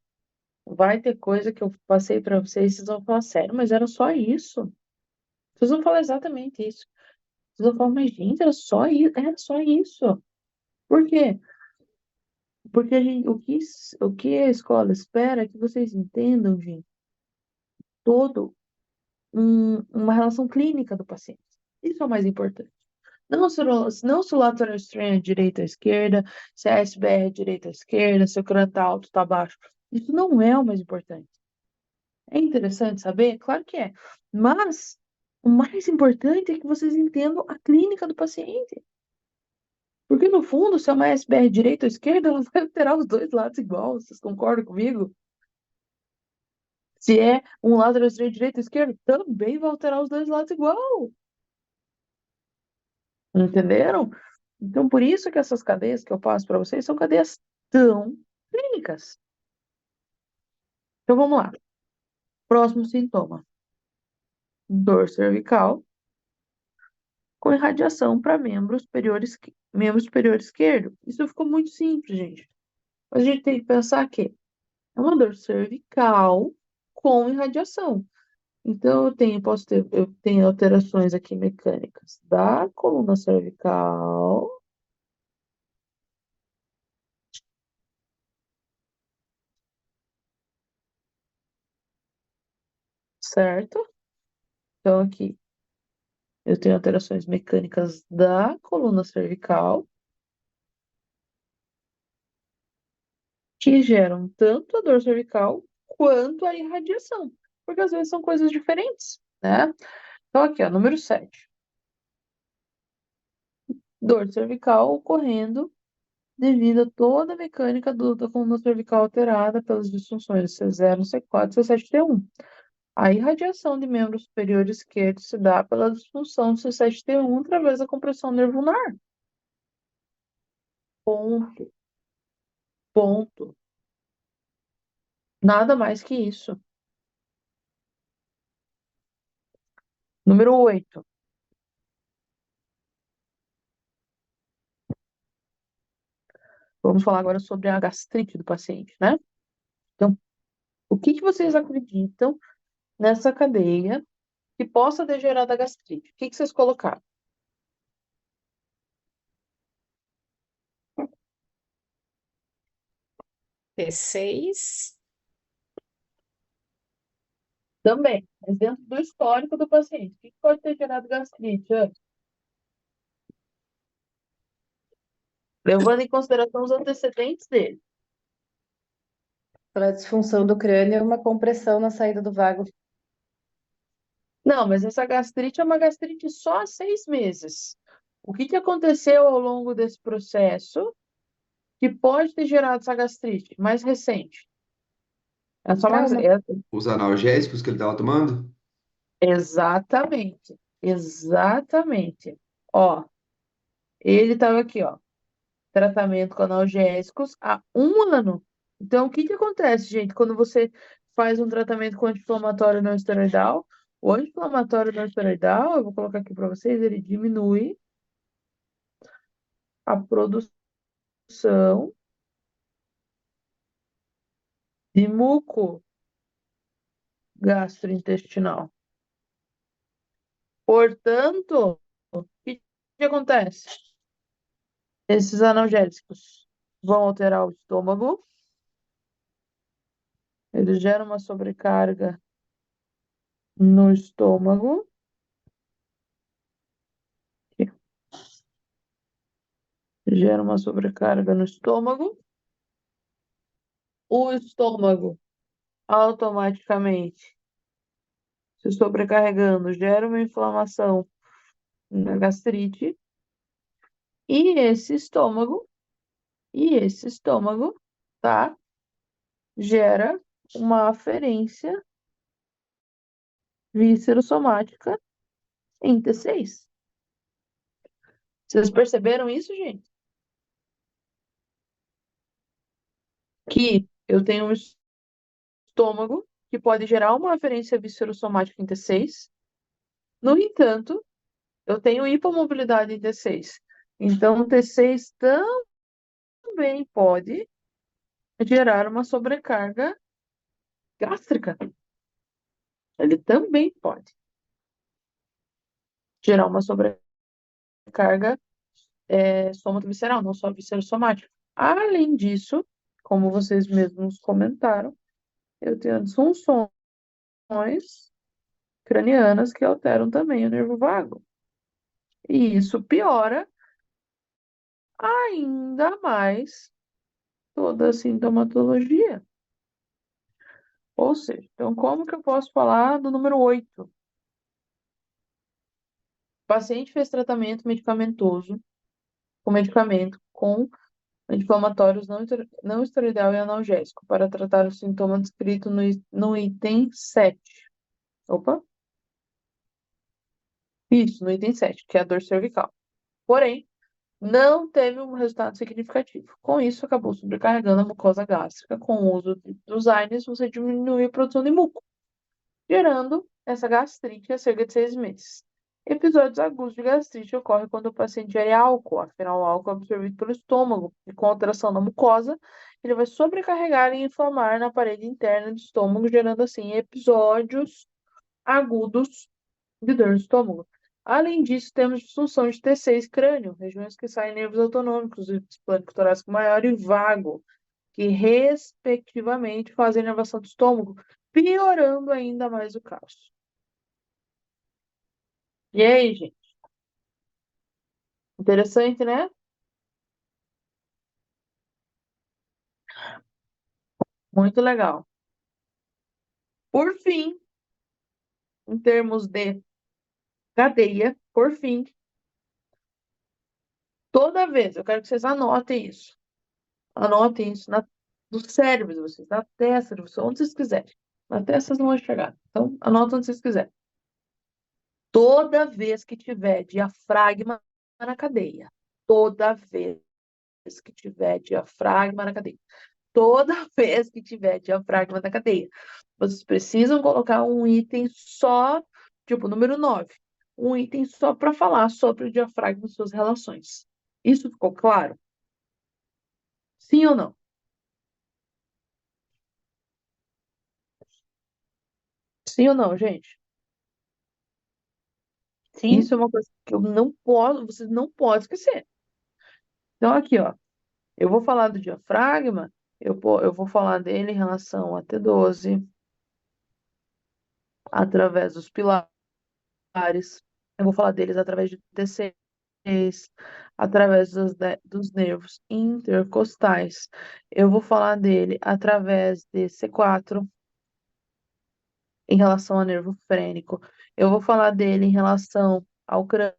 vai ter coisa que eu passei para vocês, vocês vão falar sério, mas era só isso. Vocês vão falar exatamente isso. Vocês vão falar, mas gente, era só isso. Por quê? Porque o que a escola espera é que vocês entendam, gente, todo uma relação clínica do paciente. Isso é o mais importante. Não se o lateral strain é direita ou esquerda, se a SBR é direita ou esquerda, se o crânio tá alto ou tá baixo. Isso não é o mais importante. É interessante saber? Claro que é. Mas o mais importante é que vocês entendam a clínica do paciente. Porque, no fundo, se é uma SBR direita ou esquerda, ela vai alterar os dois lados igual. Vocês concordam comigo? Se é um lateral strain direito ou esquerdo, também vai alterar os dois lados igual. Entenderam? Então, por isso que essas cadeias que eu passo para vocês são cadeias tão clínicas. Então, vamos lá. Próximo sintoma. Dor cervical com irradiação para membros membro superior esquerdo. Isso ficou muito simples, gente. Mas a gente tem que pensar que é uma dor cervical com irradiação. Então, eu tenho alterações aqui mecânicas da coluna cervical, certo? Então, aqui eu tenho alterações mecânicas da coluna cervical que geram tanto a dor cervical quanto a irradiação, porque às vezes são coisas diferentes, né? Então, aqui, ó, número 7. Dor cervical ocorrendo devido a toda a mecânica da coluna cervical alterada pelas disfunções C0, C4, C7, T1. A irradiação de membro superior esquerdo se dá pela disfunção do C7T1 através da compressão nervular. Ponto. Ponto. Nada mais que isso. Número 8. Vamos falar agora sobre a gastrite do paciente, né? Então, o que vocês acreditam nessa cadeia que possa ter gerado a gastrite? O que vocês colocaram? T6. Também, mas dentro do histórico do paciente. O que pode ter gerado gastrite? Levando em consideração os antecedentes dele. Pela disfunção do crânio, uma compressão na saída do vago. Não, mas essa gastrite é uma gastrite só há 6 meses. O que aconteceu ao longo desse processo que pode ter gerado essa gastrite mais recente? É só uma... Trauma. Os analgésicos que ele estava tomando? Exatamente. Exatamente. Ó, ele estava aqui, ó. Tratamento com analgésicos há 1 ano. Então, o que acontece, gente, quando você faz um tratamento com anti-inflamatório não esteroidal? O anti-inflamatório não esteroidal, eu vou colocar aqui para vocês, ele diminui a produção de muco gastrointestinal. Portanto, o que acontece? Esses analgésicos vão alterar o estômago, eles geram uma sobrecarga no estômago. Gera uma sobrecarga no estômago. O estômago automaticamente se sobrecarregando gera uma inflamação na gastrite. E esse estômago, tá? Gera uma aferência viscerossomática em T6. Vocês perceberam isso, gente? Que eu tenho um estômago que pode gerar uma aferência viscerossomática em T6. No entanto, eu tenho hipomobilidade em T6. Então, o T6 também pode gerar uma sobrecarga gástrica. Ele também pode gerar uma sobrecarga somatovisceral, não só viscerossomática. Além disso, como vocês mesmos comentaram, eu tenho disfunções cranianas que alteram também o nervo vago. E isso piora ainda mais toda a sintomatologia. Ou seja, então como que eu posso falar do número 8? O paciente fez tratamento medicamentoso, com medicamento com anti-inflamatórios não esteroidal e analgésico para tratar o sintoma descrito no item 7. Opa! Isso, no item 7, que é a dor cervical. Porém, não teve um resultado significativo. Com isso, acabou sobrecarregando a mucosa gástrica. Com o uso dos AINES, você diminui a produção de muco, gerando essa gastrite há cerca de 6 meses. Episódios agudos de gastrite ocorrem quando o paciente ingere álcool, afinal, o álcool é absorvido pelo estômago e com alteração da mucosa, ele vai sobrecarregar e inflamar na parede interna do estômago, gerando assim episódios agudos de dor no estômago. Além disso, temos disfunção de T6 crânio, regiões que saem nervos autonômicos, o plâncton torácico maior e vago, que respectivamente fazem inervação do estômago, piorando ainda mais o caos. E aí, gente? Interessante, né? Muito legal. Por fim, em termos de cadeia, por fim, toda vez, eu quero que vocês anotem isso. Anotem isso no cérebro de vocês, na testa de vocês, onde vocês quiserem. Na testa vocês não vão chegar. Então, anota onde vocês quiserem. Toda vez que tiver diafragma na cadeia, toda vez que tiver diafragma na cadeia, toda vez que tiver diafragma na cadeia, vocês precisam colocar um item só, tipo, número 9, um item só para falar sobre o diafragma e suas relações. Isso ficou claro? Sim ou não? Sim ou não, gente? Sim? Isso é uma coisa que eu não posso, vocês não podem esquecer. Então, aqui, ó, eu vou falar do diafragma, eu vou falar dele em relação a T12, através dos pilares, eu vou falar deles através de T6, através dos nervos intercostais, eu vou falar dele através de C4, em relação ao nervo frênico, eu vou falar dele em relação ao crânio,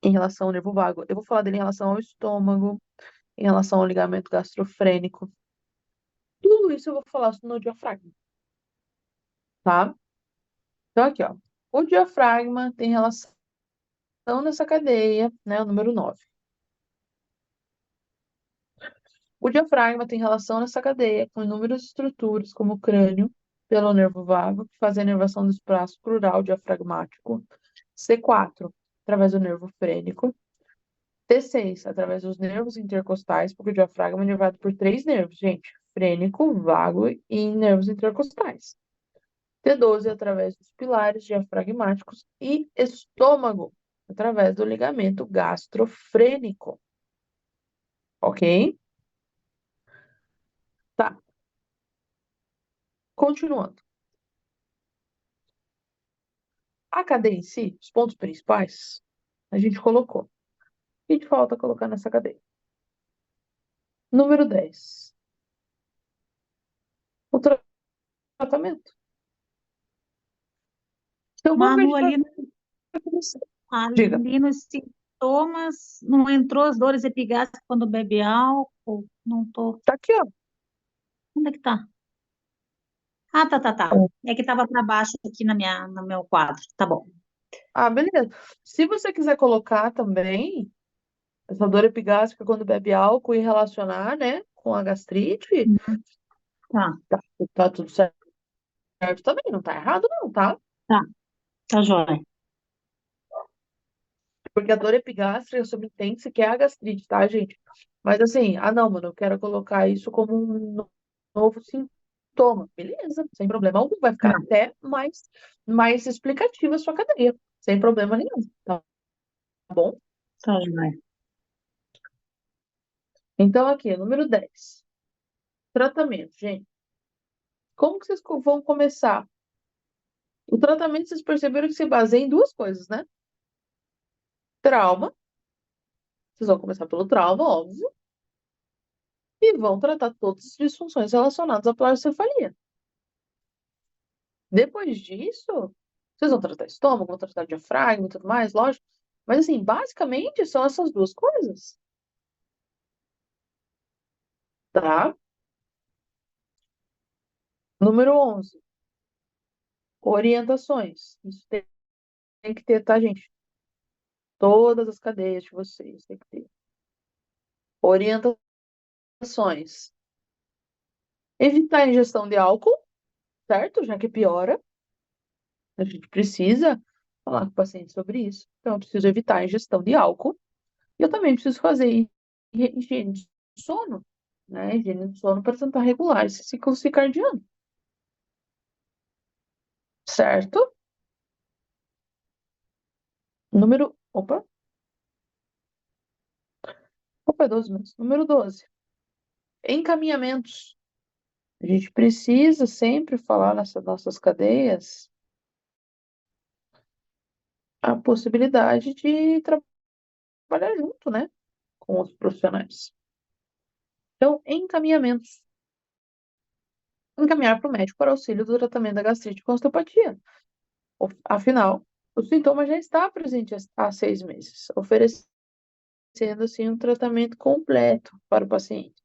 em relação ao nervo vago, eu vou falar dele em relação ao estômago, em relação ao ligamento gastrofrênico. Tudo isso eu vou falar no diafragma, tá? Então, aqui, ó. O diafragma tem relação nessa cadeia, né? O número 9. O diafragma tem relação nessa cadeia com inúmeras estruturas, como o crânio, pelo nervo vago, que faz a inervação do espaço plural diafragmático. C4, através do nervo frênico. T6, através dos nervos intercostais, porque o diafragma é inervado por 3 nervos, gente. Frênico, vago e nervos intercostais. T12, através dos pilares diafragmáticos. E estômago, através do ligamento gastrofrênico. Ok? Tá. Continuando. A cadeia em si, os pontos principais, a gente colocou. O que gente falta colocar nessa cadeia? Número 10. O tratamento. Então, como que a Manu, gente vai começar? Diga. ali nos sintomas, não entrou as dores epigástricas quando bebe álcool? Não tô. Tá aqui, ó. Onde é que tá? Ah, tá. É que tava para baixo aqui no meu quadro. Tá bom. Ah, beleza. Se você quiser colocar também essa dor epigástrica quando bebe álcool e relacionar, né, com a gastrite, Tá, tá tudo certo também, não tá errado não, tá? tá jóia. Porque a dor epigástrica subentende-se que é a gastrite, tá, gente? Mas assim, não, mano, eu quero colocar isso como um novo sintoma. Beleza, sem problema algum. Vai ficar até mais explicativa a sua cadeia, sem problema nenhum, tá bom? Tá jóia. Então, aqui, número 10. Tratamento, gente. Como que vocês vão começar? O tratamento, vocês perceberam que se baseia em duas coisas, né? Trauma. Vocês vão começar pelo trauma, óbvio. E vão tratar todas as disfunções relacionadas à pleurocefalia. Depois disso, vocês vão tratar estômago, vão tratar diafragma e tudo mais, lógico. Mas, assim, basicamente são essas duas coisas. Tá? Número 11. Orientações. Isso tem que ter, tá, gente? Todas as cadeias de vocês tem que ter. Orientações. Evitar a ingestão de álcool, certo? Já que piora, a gente precisa falar com o paciente sobre isso. Então, eu preciso evitar a ingestão de álcool. E eu também preciso fazer higiene de sono, né? Higiene de sono para tentar regular esse ciclo circadiano, certo? Opa, é 12 mesmo. Número 12. Encaminhamentos. A gente precisa sempre falar nessas nossas cadeias a possibilidade de trabalhar junto, né, com os profissionais. Então, encaminhamentos. Encaminhar para o médico para auxílio do tratamento da gastrite com osteopatia. Afinal, o sintoma já está presente há 6 meses, oferecendo, assim, um tratamento completo para o paciente.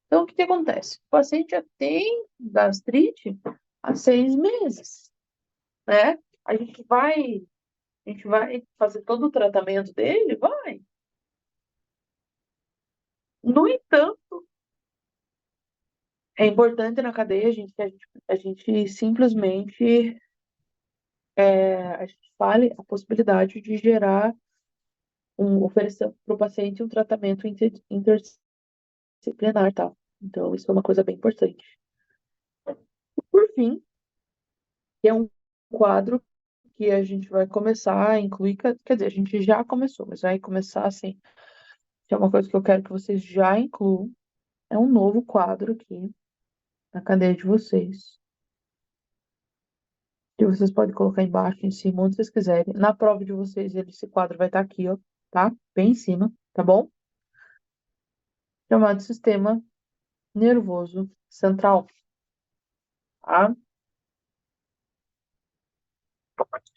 Então, o que acontece? O paciente já tem gastrite há 6 meses, né? A gente vai fazer todo o tratamento dele? Vai. No entanto, é importante na cadeia a gente simplesmente a gente fale a possibilidade de oferecer para o paciente um tratamento interdisciplinar, tá? Então, isso é uma coisa bem importante. Por fim, que é um quadro que a gente vai começar a incluir, quer dizer, a gente já começou, mas vai começar assim, que é uma coisa que eu quero que vocês já incluam, é um novo quadro aqui na cadeia de vocês, que vocês podem colocar embaixo, em cima, onde vocês quiserem. Na prova de vocês, esse quadro vai estar aqui, ó, tá? Bem em cima, tá bom? Chamado Sistema Nervoso Central, tá?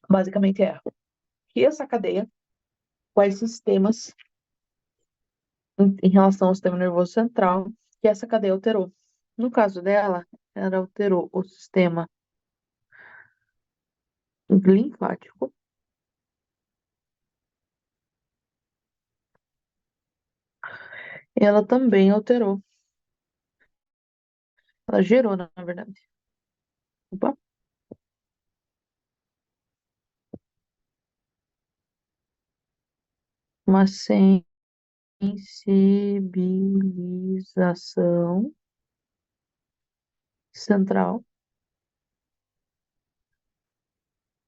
Basicamente é que essa cadeia, quais sistemas em relação ao sistema nervoso central que essa cadeia alterou. No caso dela, ela alterou o sistema linfático, ela também alterou, ela gerou, na verdade. Opa. Uma sensibilização central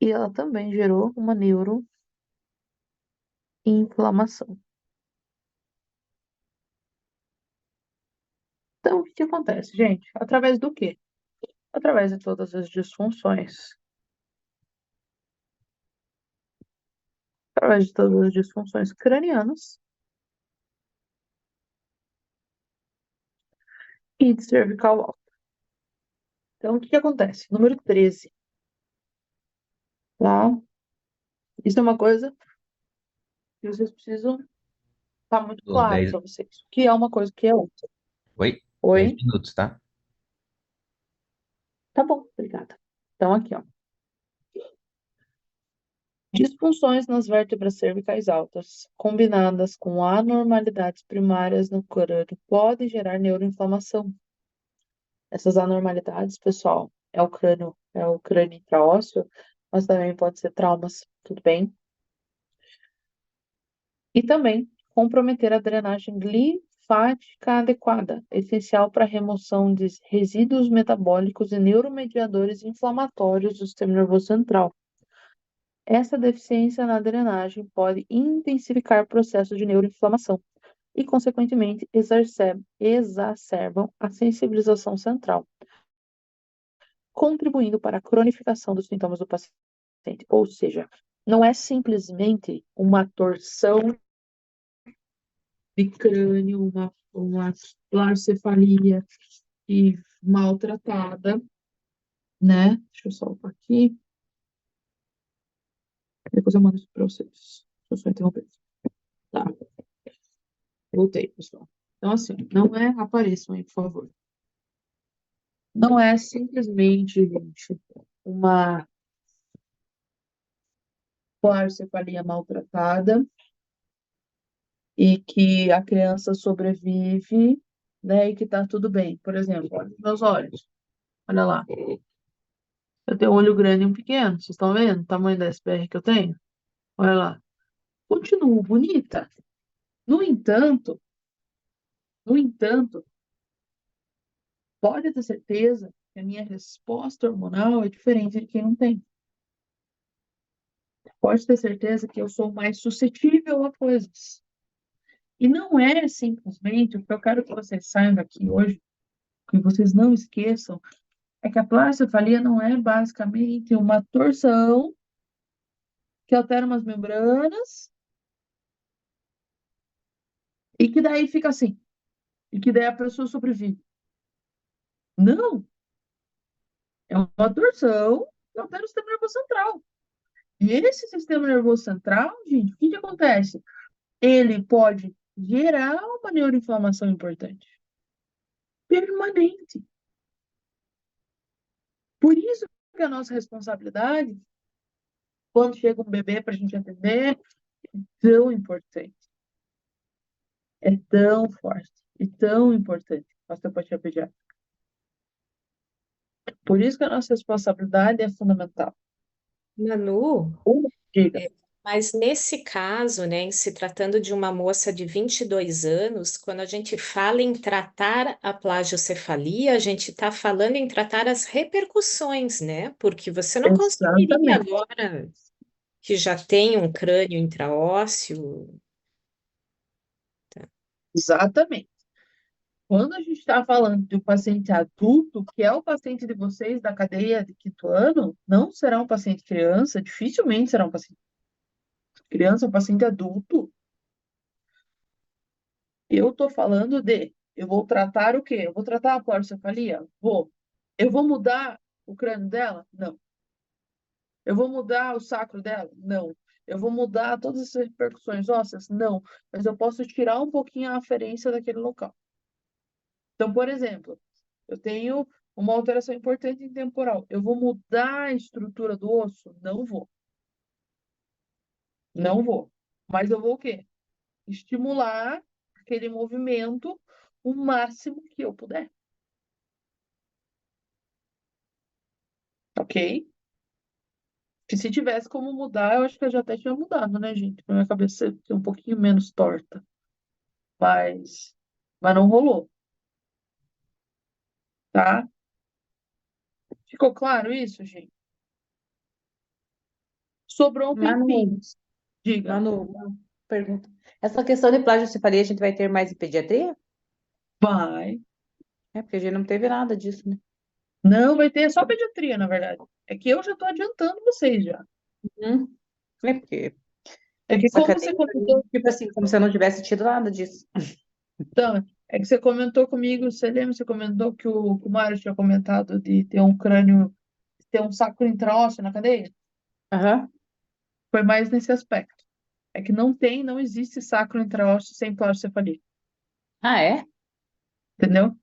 e ela também gerou uma neuroinflamação. Então, o que acontece, gente? Através do quê? Através de todas as disfunções. Através de todas as disfunções cranianas e de cervical alta. Então, o que acontece? Número 13. Tá? Isso é uma coisa que vocês precisam estar muito Os claro 10. para vocês. O que é uma coisa, o que é outra. Oi? 10 Oi? minutos, tá? Tá bom, obrigada. Então, aqui, ó. Disfunções nas vértebras cervicais altas, combinadas com anormalidades primárias no crânio, podem gerar neuroinflamação. Essas anormalidades, pessoal, é o crânio intraósseo, mas também pode ser traumas, tudo bem? E também comprometer a drenagem linfática adequada, essencial para a remoção de resíduos metabólicos e neuromediadores inflamatórios do sistema nervoso central. Essa deficiência na drenagem pode intensificar processos de neuroinflamação e, consequentemente, exacerbam a sensibilização central, contribuindo para a cronificação dos sintomas do paciente. Ou seja, não é simplesmente uma torção de crânio, uma planocefalia e maltratada, né? Deixa eu salvar aqui. Depois eu mando isso para vocês. Deixa eu só interromper. Tá. Voltei, pessoal. Então, assim, não é... Apareçam aí, por favor. Não é simplesmente, gente, uma planocefalia maltratada e que a criança sobrevive, né, e que tá tudo bem. Por exemplo, olha os meus olhos. Olha lá. Eu tenho um olho grande e um pequeno. Vocês estão vendo o tamanho da SPR que eu tenho? Olha lá. Continuo bonita. No entanto, no entanto, pode ter certeza que a minha resposta hormonal é diferente de quem não tem. Pode ter certeza que eu sou mais suscetível a coisas. E não é simplesmente o que eu quero que vocês saibam aqui hoje, que vocês não esqueçam, é que a plasticefalia não é basicamente uma torção que altera umas membranas e que daí fica assim, e que daí a pessoa sobrevive. Não, é uma torção que altera o sistema nervoso central. E esse sistema nervoso central, gente, o que que acontece? Ele pode gerar uma neuroinflamação importante, permanente. Por isso que a nossa responsabilidade, quando chega um bebê para a gente atender, é tão importante, é tão forte e tão importante a osteopatia pediátrica. Por isso que a nossa responsabilidade é fundamental. Manu, Diga. mas nesse caso, né, em se tratando de uma moça de 22 anos, quando a gente fala em tratar a plagiocefalia, a gente está falando em tratar as repercussões, né? Porque você não conseguiria Exatamente. agora que já tem um crânio intraósseo. Exatamente. Quando a gente está falando de um paciente adulto, que é o paciente de vocês da cadeia de quinto ano, não será um paciente criança, dificilmente será um paciente criança, um paciente adulto. Eu estou falando eu vou tratar o quê? Eu vou tratar a pleurocefalia? Vou. Eu vou mudar o crânio dela? Não. Eu vou mudar o sacro dela? Não. Eu vou mudar todas essas repercussões ósseas? Não. Mas eu posso tirar um pouquinho a aferência daquele local. Então, por exemplo, eu tenho uma alteração importante em temporal. Eu vou mudar a estrutura do osso? Não vou. Não vou. Mas eu vou o quê? Estimular aquele movimento o máximo que eu puder. Ok? Que se tivesse como mudar, eu acho que eu já até tinha mudado, né, gente? Pra minha cabeça ser um pouquinho menos torta. Mas, mas não rolou, tá? Ficou claro isso, gente? Sobrou um tempinho. Manu, Diga. Manu, uma pergunta. Essa questão de plagiocefalia a gente vai ter mais em pediatria? Vai. É, porque a gente não teve nada disso, né? Não, vai ter só pediatria, na verdade. É que eu já tô adiantando vocês já. Uhum. É porque É que essa como você cadeia, pra mim, comentou, tipo assim, como se eu não tivesse tido nada disso. então, é que você comentou comigo, você lembra, você comentou que o Mário tinha comentado de ter um crânio, ter um sacro intraósseo na cadeia? Aham. Foi mais nesse aspecto. É que não existe sacro intraósseo sem plagiocefalia, Ah, é? entendeu?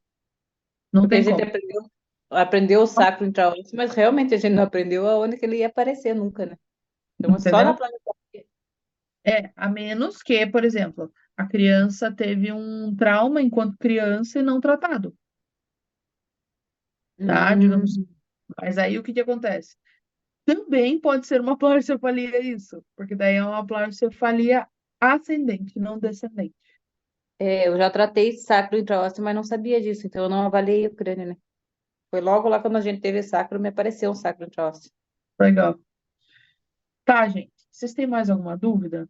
Não Porque a tem gente como. aprendeu o sacro intraosso, mas realmente a gente não aprendeu aonde que ele ia aparecer nunca, né? Então é só na Entendeu? planificação. A menos que, por exemplo, a criança teve um trauma enquanto criança e não tratado, tá? Digamos. Hum, Mas aí o que que acontece? Também pode ser uma pleurocefalia isso, porque daí é uma pleurocefalia ascendente, não descendente. eu já tratei sacro intraósseo, mas não sabia disso, então eu não avaliei o crânio, né? Foi logo lá quando a gente teve sacro, me apareceu um sacro intraósseo. Legal. Tá, gente. Vocês têm mais alguma dúvida?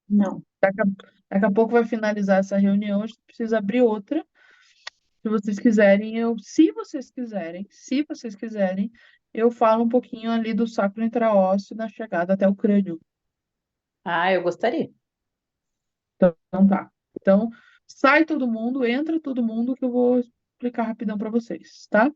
Não. Daqui a pouco vai finalizar essa reunião, a gente precisa abrir outra. Se vocês quiserem, se vocês quiserem, eu falo um pouquinho ali do sacro intraósseo na chegada até o crânio. Ah, eu gostaria. Então tá. Então, sai todo mundo, entra todo mundo, que eu vou explicar rapidão para vocês, tá?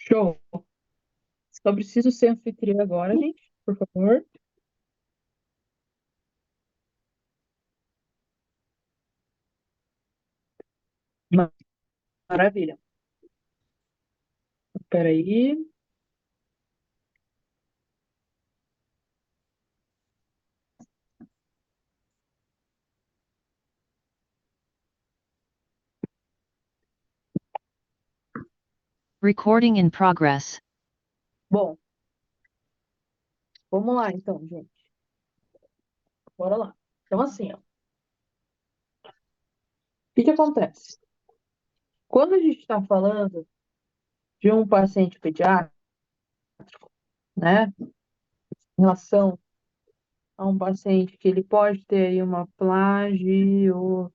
Show. Só preciso ser anfitriã agora, gente, por favor. Ma- Maravilha. Peraí. Recording in progress. Bom, vamos lá então, gente. Bora lá. Então, assim, ó. O que acontece? Quando a gente está falando de um paciente pediátrico, né, em relação a um paciente que ele pode ter aí uma plagiocefalia,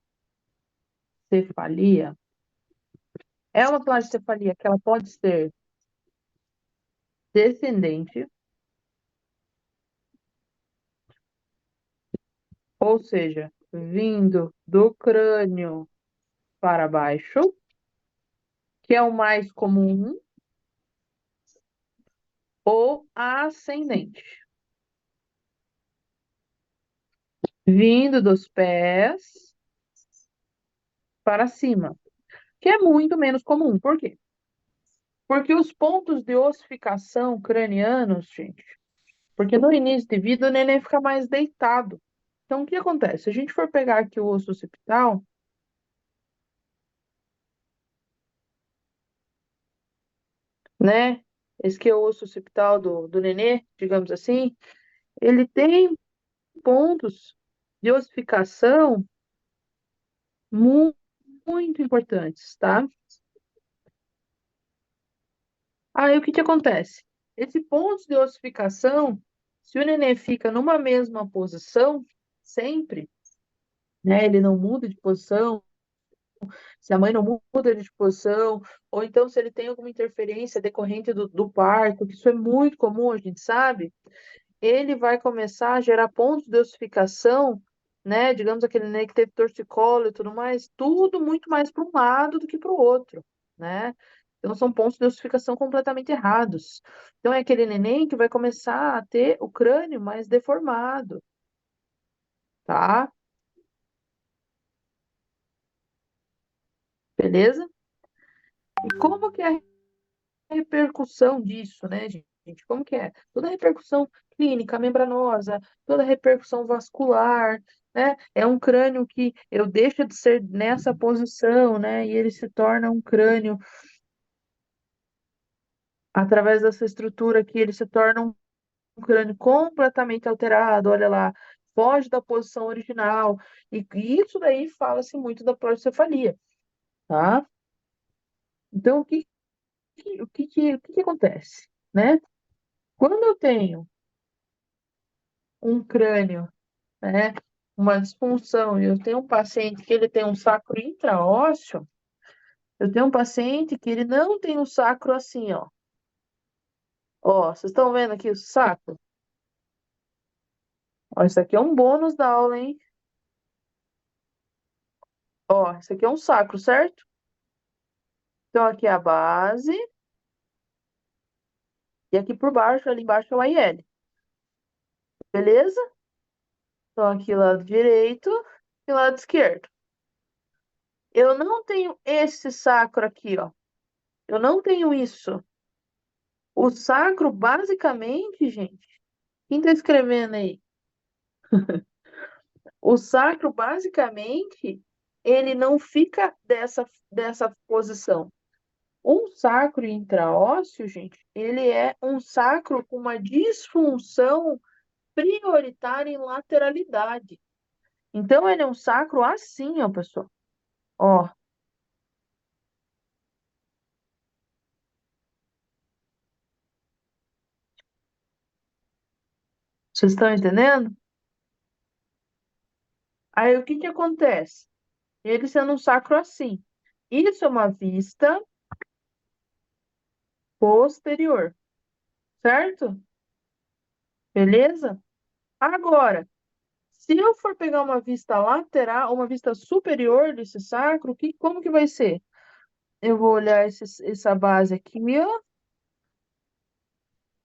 é uma plagiocefalia que ela pode ser descendente, ou seja, vindo do crânio para baixo, que é o mais comum, ou ascendente, vindo dos pés para cima, que é muito menos comum. Por quê? Porque os pontos de ossificação cranianos, gente, porque no início de vida o neném fica mais deitado. Então, o que acontece? Se a gente for pegar aqui o osso occipital, né? Esse que é o osso occipital do nenê, digamos assim, ele tem pontos de ossificação mu- muito importantes, tá? Aí o que que acontece? Esse ponto de ossificação, se o nenê fica numa mesma posição, sempre, né? Ele não muda de posição, se a mãe não muda de posição, ou então se ele tem alguma interferência decorrente do parto, que isso é muito comum, a gente sabe, ele vai começar a gerar pontos de ossificação, né? Digamos aquele neném que teve torcicolo e tudo mais, tudo muito mais para um lado do que para o outro, né? Então são pontos de ossificação completamente errados. Então é aquele neném que vai começar a ter o crânio mais deformado, tá? Beleza? E como que é a repercussão disso, né, gente? Como que é? Toda a repercussão clínica, membranosa, toda a repercussão vascular, né? É um crânio que eu deixo de ser nessa posição, né? E ele se torna um crânio através dessa estrutura aqui, ele se torna um crânio completamente alterado, olha lá, foge da posição original. E isso daí fala-se muito da procefalia, tá? Então, o que acontece, né? Quando eu tenho um crânio, né, uma disfunção, e eu tenho um paciente que ele tem um sacro intraósseo, eu tenho um paciente que ele não tem um sacro assim, ó. Ó, vocês estão vendo aqui o sacro? Ó, isso aqui é um bônus da aula, hein? Ó, isso aqui é um sacro, certo? Então, aqui é a base, e aqui por baixo, ali embaixo é o AIL. Beleza? Então, aqui lado direito e lado esquerdo. Eu não tenho esse sacro aqui, ó. Eu não tenho isso. O sacro, basicamente, gente, quem tá escrevendo aí? O sacro, basicamente, ele não fica dessa posição. Um sacro intraósseo, gente, ele é um sacro com uma disfunção prioritária em lateralidade. Então, ele é um sacro assim, ó, pessoal. Ó, vocês estão entendendo? Aí, o que que acontece? Ele sendo um sacro assim. Isso é uma vista posterior, certo? Beleza? Agora, se eu for pegar uma vista lateral, uma vista superior desse sacro, como que vai ser? Eu vou olhar essa base aqui, ó.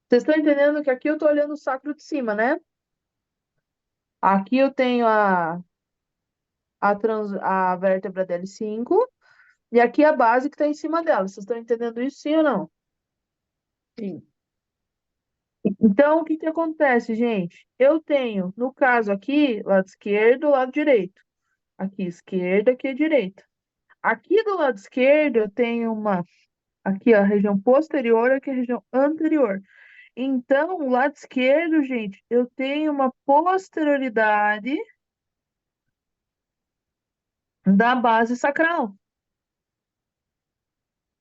Vocês estão entendendo que aqui eu tô olhando o sacro de cima, né? Aqui eu tenho a vértebra dl 5 e aqui a base que está em cima dela. Vocês estão entendendo isso, sim ou não? Sim. Então, o que que acontece, gente? Eu tenho, no caso aqui, lado esquerdo, lado direito. Aqui esquerda, aqui direita. Aqui do lado esquerdo eu tenho aqui ó, a região posterior, aqui a região anterior. Então, o lado esquerdo, gente, eu tenho uma posterioridade da base sacral.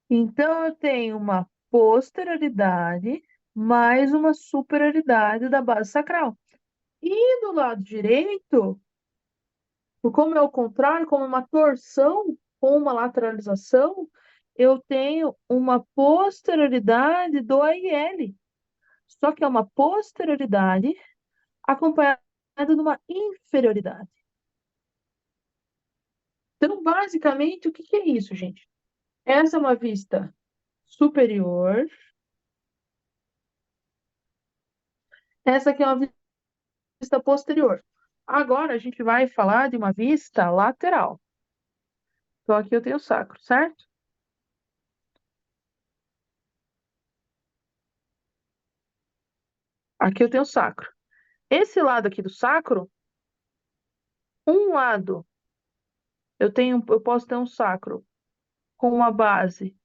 Então, eu tenho uma posterioridade mais uma superioridade da base sacral. E do lado direito, como é o contrário, como uma torção com uma lateralização, eu tenho uma posterioridade do AIL. Só que é uma posterioridade acompanhada de uma inferioridade. Então, basicamente, o que que é isso, gente? Essa é uma vista superior. Essa aqui é uma vista posterior. Agora, a gente vai falar de uma vista lateral. Então, aqui eu tenho o sacro, certo? Aqui eu tenho o sacro. Esse lado aqui do sacro, um lado, eu posso ter um sacro com uma base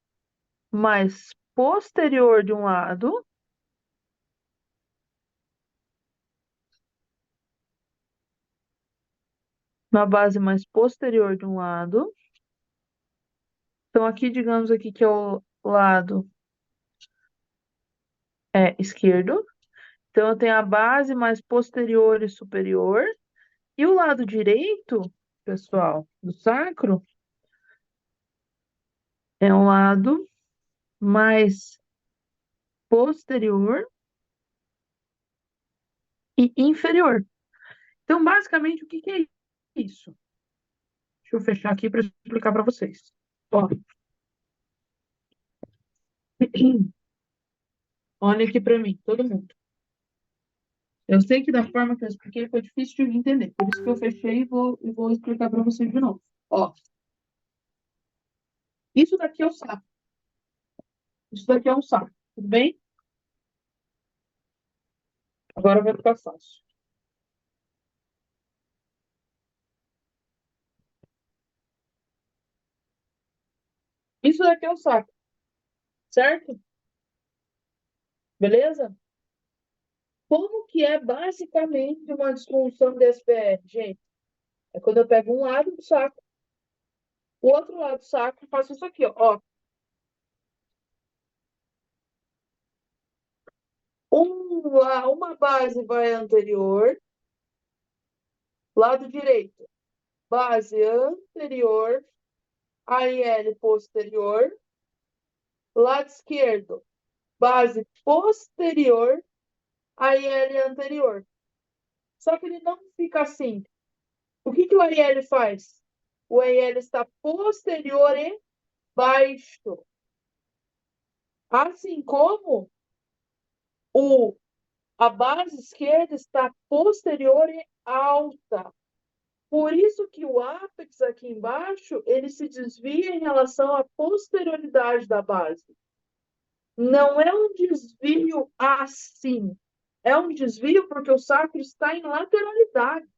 mais posterior de um lado, uma base mais posterior de um lado. Então, aqui, digamos aqui que é o lado esquerdo. Então, eu tenho a base mais posterior e superior. E o lado direito, pessoal, do sacro, é um lado mais posterior e inferior. Então, basicamente, o que que é isso? Deixa eu fechar aqui para explicar para vocês. Ó, olha aqui para mim, todo mundo. Eu sei que da forma que eu expliquei foi difícil de entender, por isso que eu fechei e vou explicar para vocês de novo. Ó, isso daqui é o saco. Isso daqui é um saco, tudo bem? Agora vai ficar fácil. Isso daqui é o saco, certo? Beleza? Como que é basicamente uma disfunção de SPR, gente? É quando eu pego um lado do saco, o outro lado do saco e faço isso aqui, ó. Uma base vai anterior, lado direito, base anterior, AIL posterior, lado esquerdo, base posterior, AIL anterior. Só que ele não fica assim. O que que o AIL faz? O AIL está posterior e baixo. Assim como a base esquerda está posterior e alta. Por isso que o ápex aqui embaixo, ele se desvia em relação à posterioridade da base. Não é um desvio assim. É um desvio porque o sacro está em lateralidade.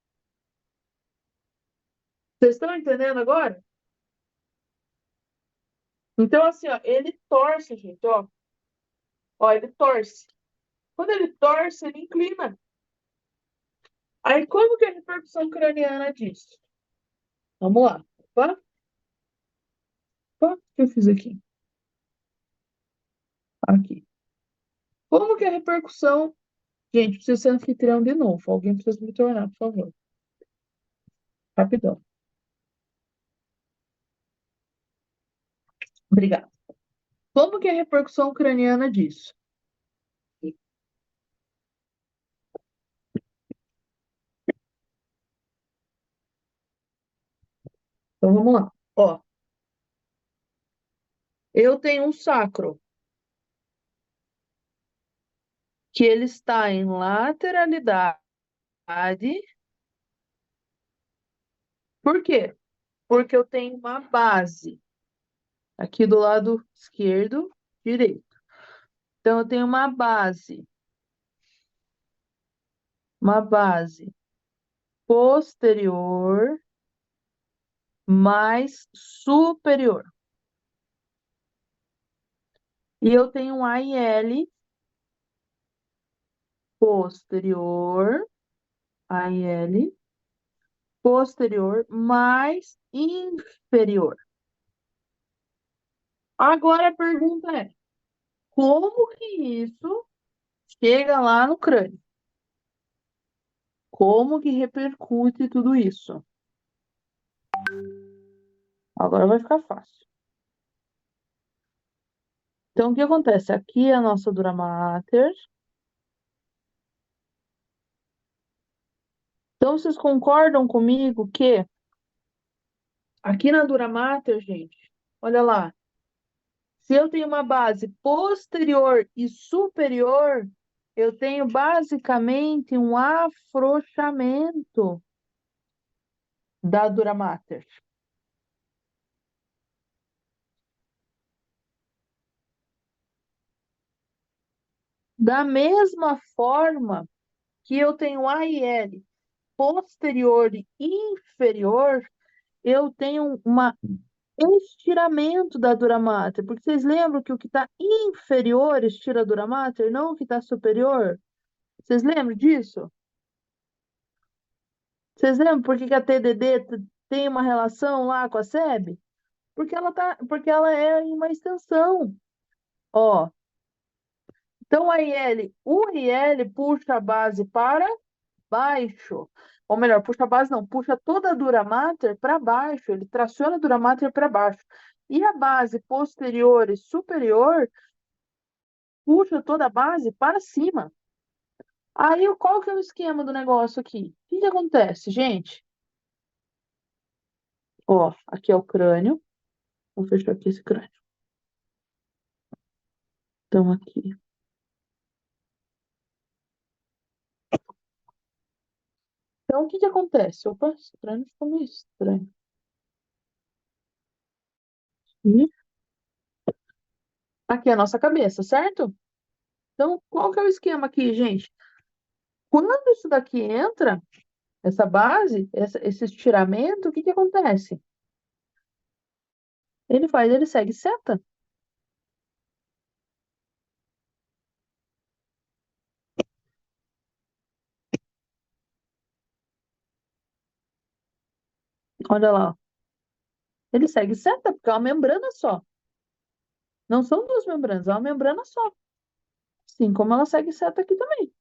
Vocês estão entendendo agora? Então, assim, ó, ele torce, gente, ó. Ó, ele torce. Quando ele torce, ele inclina. Aí, como que é a repercussão craniana disso? Vamos lá. Opa, opa, o que eu fiz aqui? Aqui. Como que é a repercussão? Gente, precisa ser anfitrião de novo. Alguém precisa me tornar, por favor. Rapidão. Obrigada. Como que é a repercussão craniana disso? Então, vamos lá. Ó, eu tenho um sacro. que ele está em lateralidade. Por quê? Porque eu tenho uma base aqui do lado esquerdo, direito. Então, eu tenho uma base posterior mais superior. E eu tenho um AIL posterior, AIL posterior mais inferior. Agora a pergunta é: como que isso chega lá no crânio? Como que repercute tudo isso? Agora vai ficar fácil. Então, o que acontece? Aqui é a nossa dura mater. Então, vocês concordam comigo que aqui na dura mater, gente, olha lá, se eu tenho uma base posterior e superior, eu tenho basicamente um afrouxamento da dura mater. Da mesma forma que eu tenho AIL posterior e inferior, eu tenho um estiramento da dura mater, porque vocês lembram que o que está inferior estira a dura mater, não o que está superior? Vocês lembram disso? Vocês lembram por que que a TDD tem uma relação lá com a SEB? Porque ela é em uma extensão. Ó, então o IL puxa a base para baixo. Ou melhor, puxa a base não, puxa toda a dura mater para baixo, ele traciona a dura mater para baixo. E a base posterior e superior puxa toda a base para cima. Aí, qual que é o esquema do negócio aqui? O que que acontece, gente? Ó, aqui é o crânio. Vou fechar aqui esse crânio. Então, aqui. Então, o que que acontece? Opa, esse crânio ficou meio estranho. E aqui é a nossa cabeça, certo? Então, qual que é o esquema aqui, gente? Quando isso daqui entra, essa base, esse estiramento, o que que acontece? Ele segue seta. Olha lá, ó. Ele segue seta, porque é uma membrana só. Não são duas membranas, é uma membrana só. Assim como ela segue seta aqui também.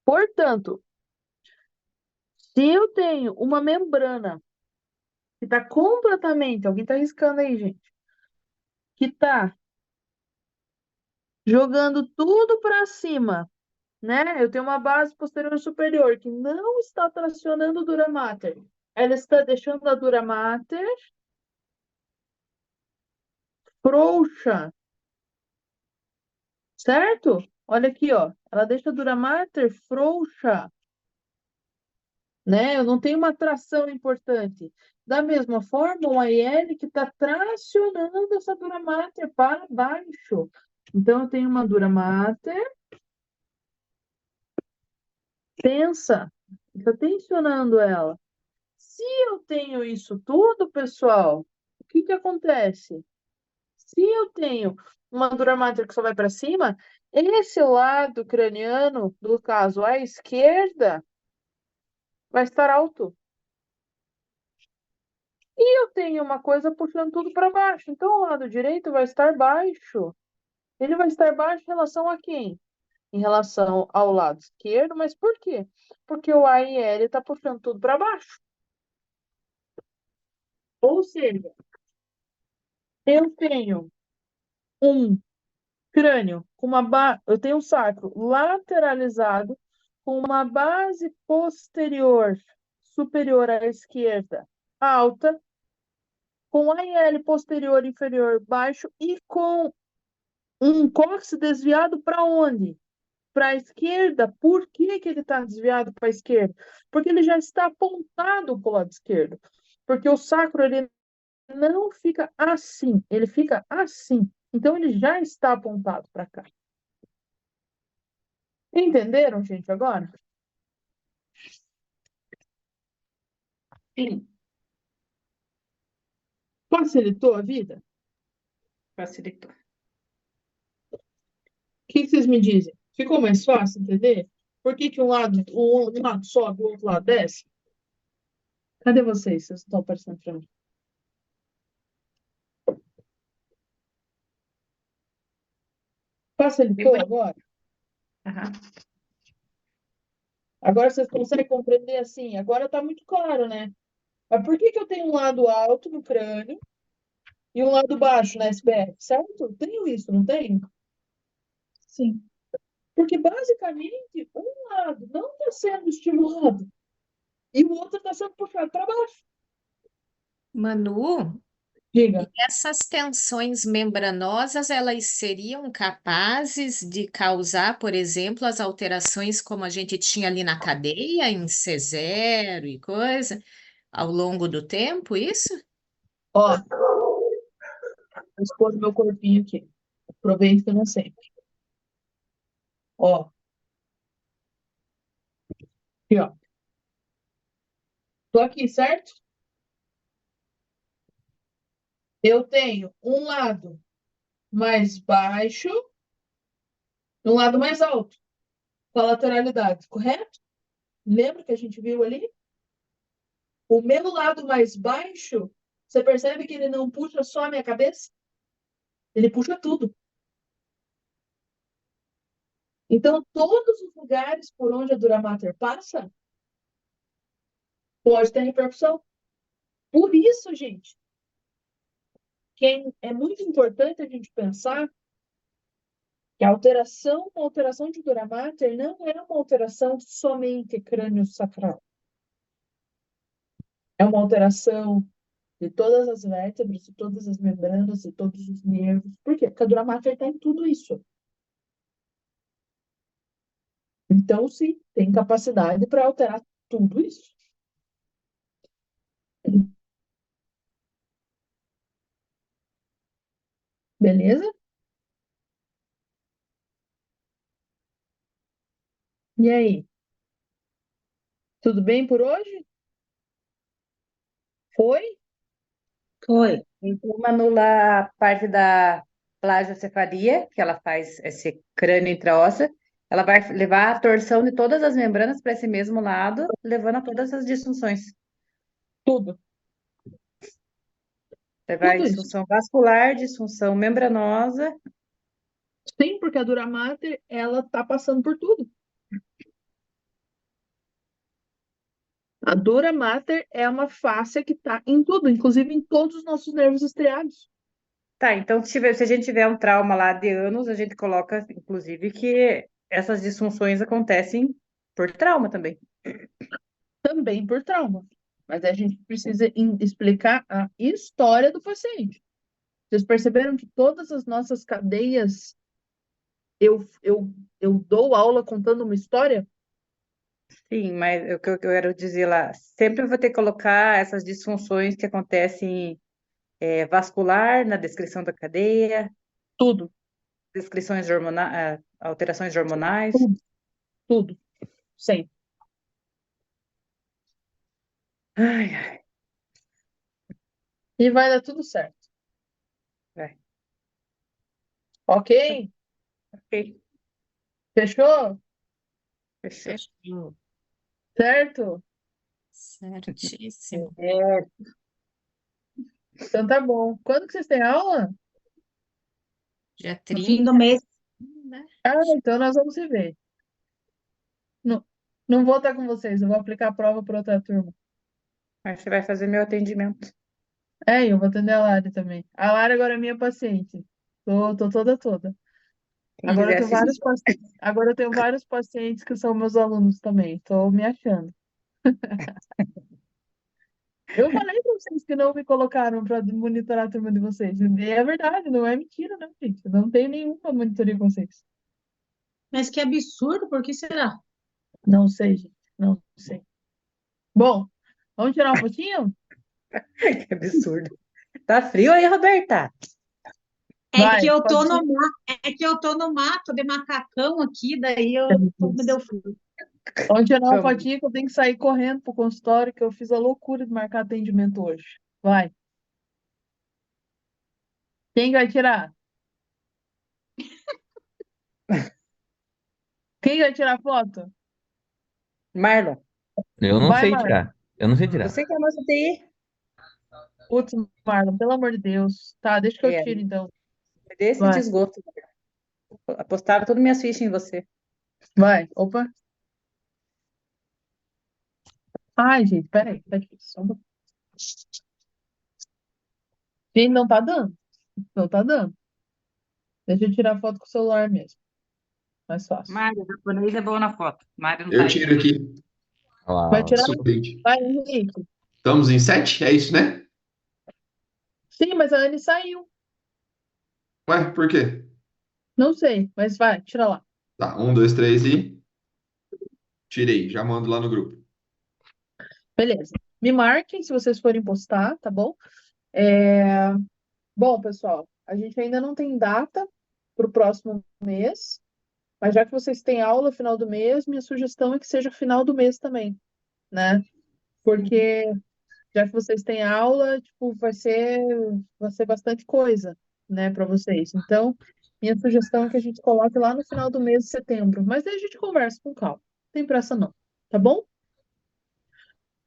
Portanto, se eu tenho uma membrana que está completamente, alguém está riscando aí, gente, que está jogando tudo para cima, né? Eu tenho uma base posterior superior que não está tracionando o dura mater. Ela está deixando a dura mater frouxa, certo? Olha aqui, ó. Ela deixa a dura mater frouxa, né? Eu não tenho uma tração importante. Da mesma forma, o AIL que está tracionando essa dura mater para baixo. Então, eu tenho uma dura mater tensa, está tensionando ela. Se eu tenho isso tudo, pessoal, o que que acontece? Se eu tenho uma dura mater que só vai para cima, esse lado craniano, no caso à esquerda, vai estar alto. E eu tenho uma coisa puxando tudo para baixo. Então, o lado direito vai estar baixo. Ele vai estar baixo em relação a quem? Em relação ao lado esquerdo, mas por quê? Porque o AIL está puxando tudo para baixo. Ou seja, eu tenho um crânio com eu tenho um sacro lateralizado com uma base posterior superior à esquerda alta, com AL posterior inferior baixo e com um cóccix desviado para onde? Para a esquerda. Por que que ele está desviado para a esquerda? Porque ele já está apontado para o lado esquerdo. Porque o sacro ele não fica assim, ele fica assim. Então ele já está apontado para cá. Entenderam, gente, agora? Sim, Facilitou a vida? facilitou. O que vocês me dizem? Ficou mais fácil entender? Por que que um lado sobe, o outro lado desce? Cadê vocês? Vocês estão aparecendo para mim. Facilitou agora? Aham. Agora vocês conseguem compreender assim? Agora está muito claro, né? Mas por que que eu tenho um lado alto no crânio e um lado baixo na SPF, certo? Tenho isso, não tenho? Sim. Porque basicamente um lado não está sendo estimulado e o outro está sendo puxado para baixo. Manu, Diga. essas tensões membranosas, elas seriam capazes de causar, por exemplo, as alterações como a gente tinha ali na cadeia, em C0 e coisa, ao longo do tempo, isso? Ó, vou expor meu corpinho aqui. Aproveito que eu não sei. Ó, aqui, ó. Tô aqui, certo? Eu tenho um lado mais baixo e um lado mais alto, com a lateralidade, correto? Lembra que a gente viu ali? O meu lado mais baixo, você percebe que ele não puxa só a minha cabeça? Ele puxa tudo. Então, todos os lugares por onde a Dura Mater passa, pode ter repercussão. Por isso, gente, é muito importante a gente pensar que uma alteração de Dura Mater não é uma alteração somente crânio-sacral. É uma alteração de todas as vértebras, de todas as membranas, de todos os nervos. Por quê? Porque a Dura Mater está em tudo isso. Então, sim, tem capacidade para alterar tudo isso. Beleza? E aí? Tudo bem por hoje? Foi? Foi. Então, anula a parte da plagiocefalia, que ela faz esse crânio intraósseo, ela vai levar a torção de todas as membranas para esse mesmo lado, levando a todas as disfunções. Tudo. Você vai Tudo isso. disfunção vascular, disfunção membranosa. Sim, porque a Dura Mater, ela tá passando por tudo. A Dura Mater é uma fáscia que está em tudo, inclusive em todos os nossos nervos estriados. Tá, então se a gente tiver um trauma lá de anos, a gente coloca, inclusive, que essas disfunções acontecem por trauma também. Também por trauma. Mas a gente precisa explicar a história do paciente. Vocês perceberam que todas as nossas cadeias, eu dou aula contando uma história? Sim, mas o que eu quero dizer lá, sempre vou ter que colocar essas disfunções que acontecem vascular na descrição da cadeia, Tudo, descrições hormonais, alterações hormonais. tudo, tudo. Sempre. Ai, ai, E vai dar tudo certo. vai. Ok? Ok, Fechou? fechou. Fechou. Certo? Certíssimo. Então tá bom. Quando que vocês têm aula? Dia No 30, fim do mês. né? Ah, então nós vamos se ver. Não, não vou estar com vocês, eu vou aplicar a prova para outra turma. Mas você vai fazer meu atendimento. É, eu vou atender a Lari também. A Lari agora é minha paciente. Tô toda. Quem Agora eu quiser tenho vários assistir. agora eu tenho vários pacientes que são meus alunos também. Estou me achando. Eu falei para vocês que não me colocaram para monitorar a turma de vocês. E é verdade, não é mentira, não, gente. Eu não tenho nenhuma monitoria com vocês. Mas que absurdo, por que será? Não sei, gente. Não sei. Bom, vamos tirar uma fotinho? Que absurdo. Tá frio aí, Roberta? É que Vai, eu tô pode ser. é que eu tô no mato de macacão aqui, daí me deu frio. Vamos tirar uma Vamos. fotinha que eu tenho que sair correndo pro consultório, que eu fiz a loucura de marcar atendimento hoje. Vai. Quem vai tirar? Quem vai tirar foto? Marlon, Eu não Vai, sei Marlon. tirar. Eu não sei tirar. você que é a nossa TI. Putz, Marlon, pelo amor de Deus. Tá, deixa que eu É, tiro então. desse Vai, desgosto. Apostaram todas minhas fichas em você. vai. Opa. Ai, gente, peraí. Tá difícil. Só um pouquinho. Gente, não tá dando. Não tá dando. Deixa eu tirar foto com o celular mesmo. Mais fácil. Mário, o japonês é bom na foto. Mário não Eu tá aí. tiro aqui. Olha Vai lá, ó. tirar? Suplente. Vai, Henrique. Estamos em 7? É isso, né? Sim, mas a Anne saiu. Ué, por quê? Não sei, mas vai, tira lá. Tá, 1, 2, 3 e. Tirei, já mando lá no grupo. Beleza. Me marquem se vocês forem postar, tá bom? É, Bom, pessoal, a gente ainda não tem data para o próximo mês, mas já que vocês têm aula final do mês, minha sugestão é que seja final do mês também, né? Porque já que vocês têm aula, tipo, vai ser bastante coisa, né, para vocês. Então, minha sugestão é que a gente coloque lá no final do mês de setembro, mas daí a gente conversa com calma. Não tem pressa não, tá bom?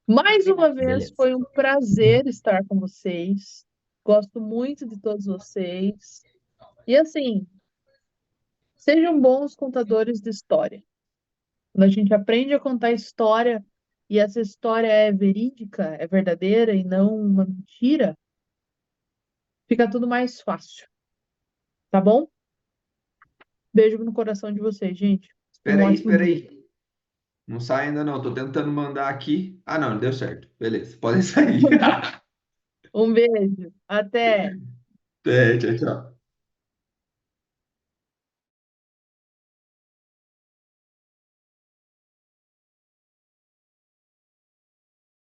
Mais uma vez, Beleza. foi um prazer estar com vocês. Gosto muito de todos vocês. E assim, sejam bons contadores de história. Quando a gente aprende a contar história e essa história é verídica, é verdadeira e não uma mentira, fica tudo mais fácil, tá bom? Beijo no coração de vocês, gente. Um Espera aí, ótimo espera dia. aí. Não sai ainda não. Tô tentando mandar aqui. Ah, não, deu certo. Beleza, podem sair. Um beijo. Até. É, tchau, tchau.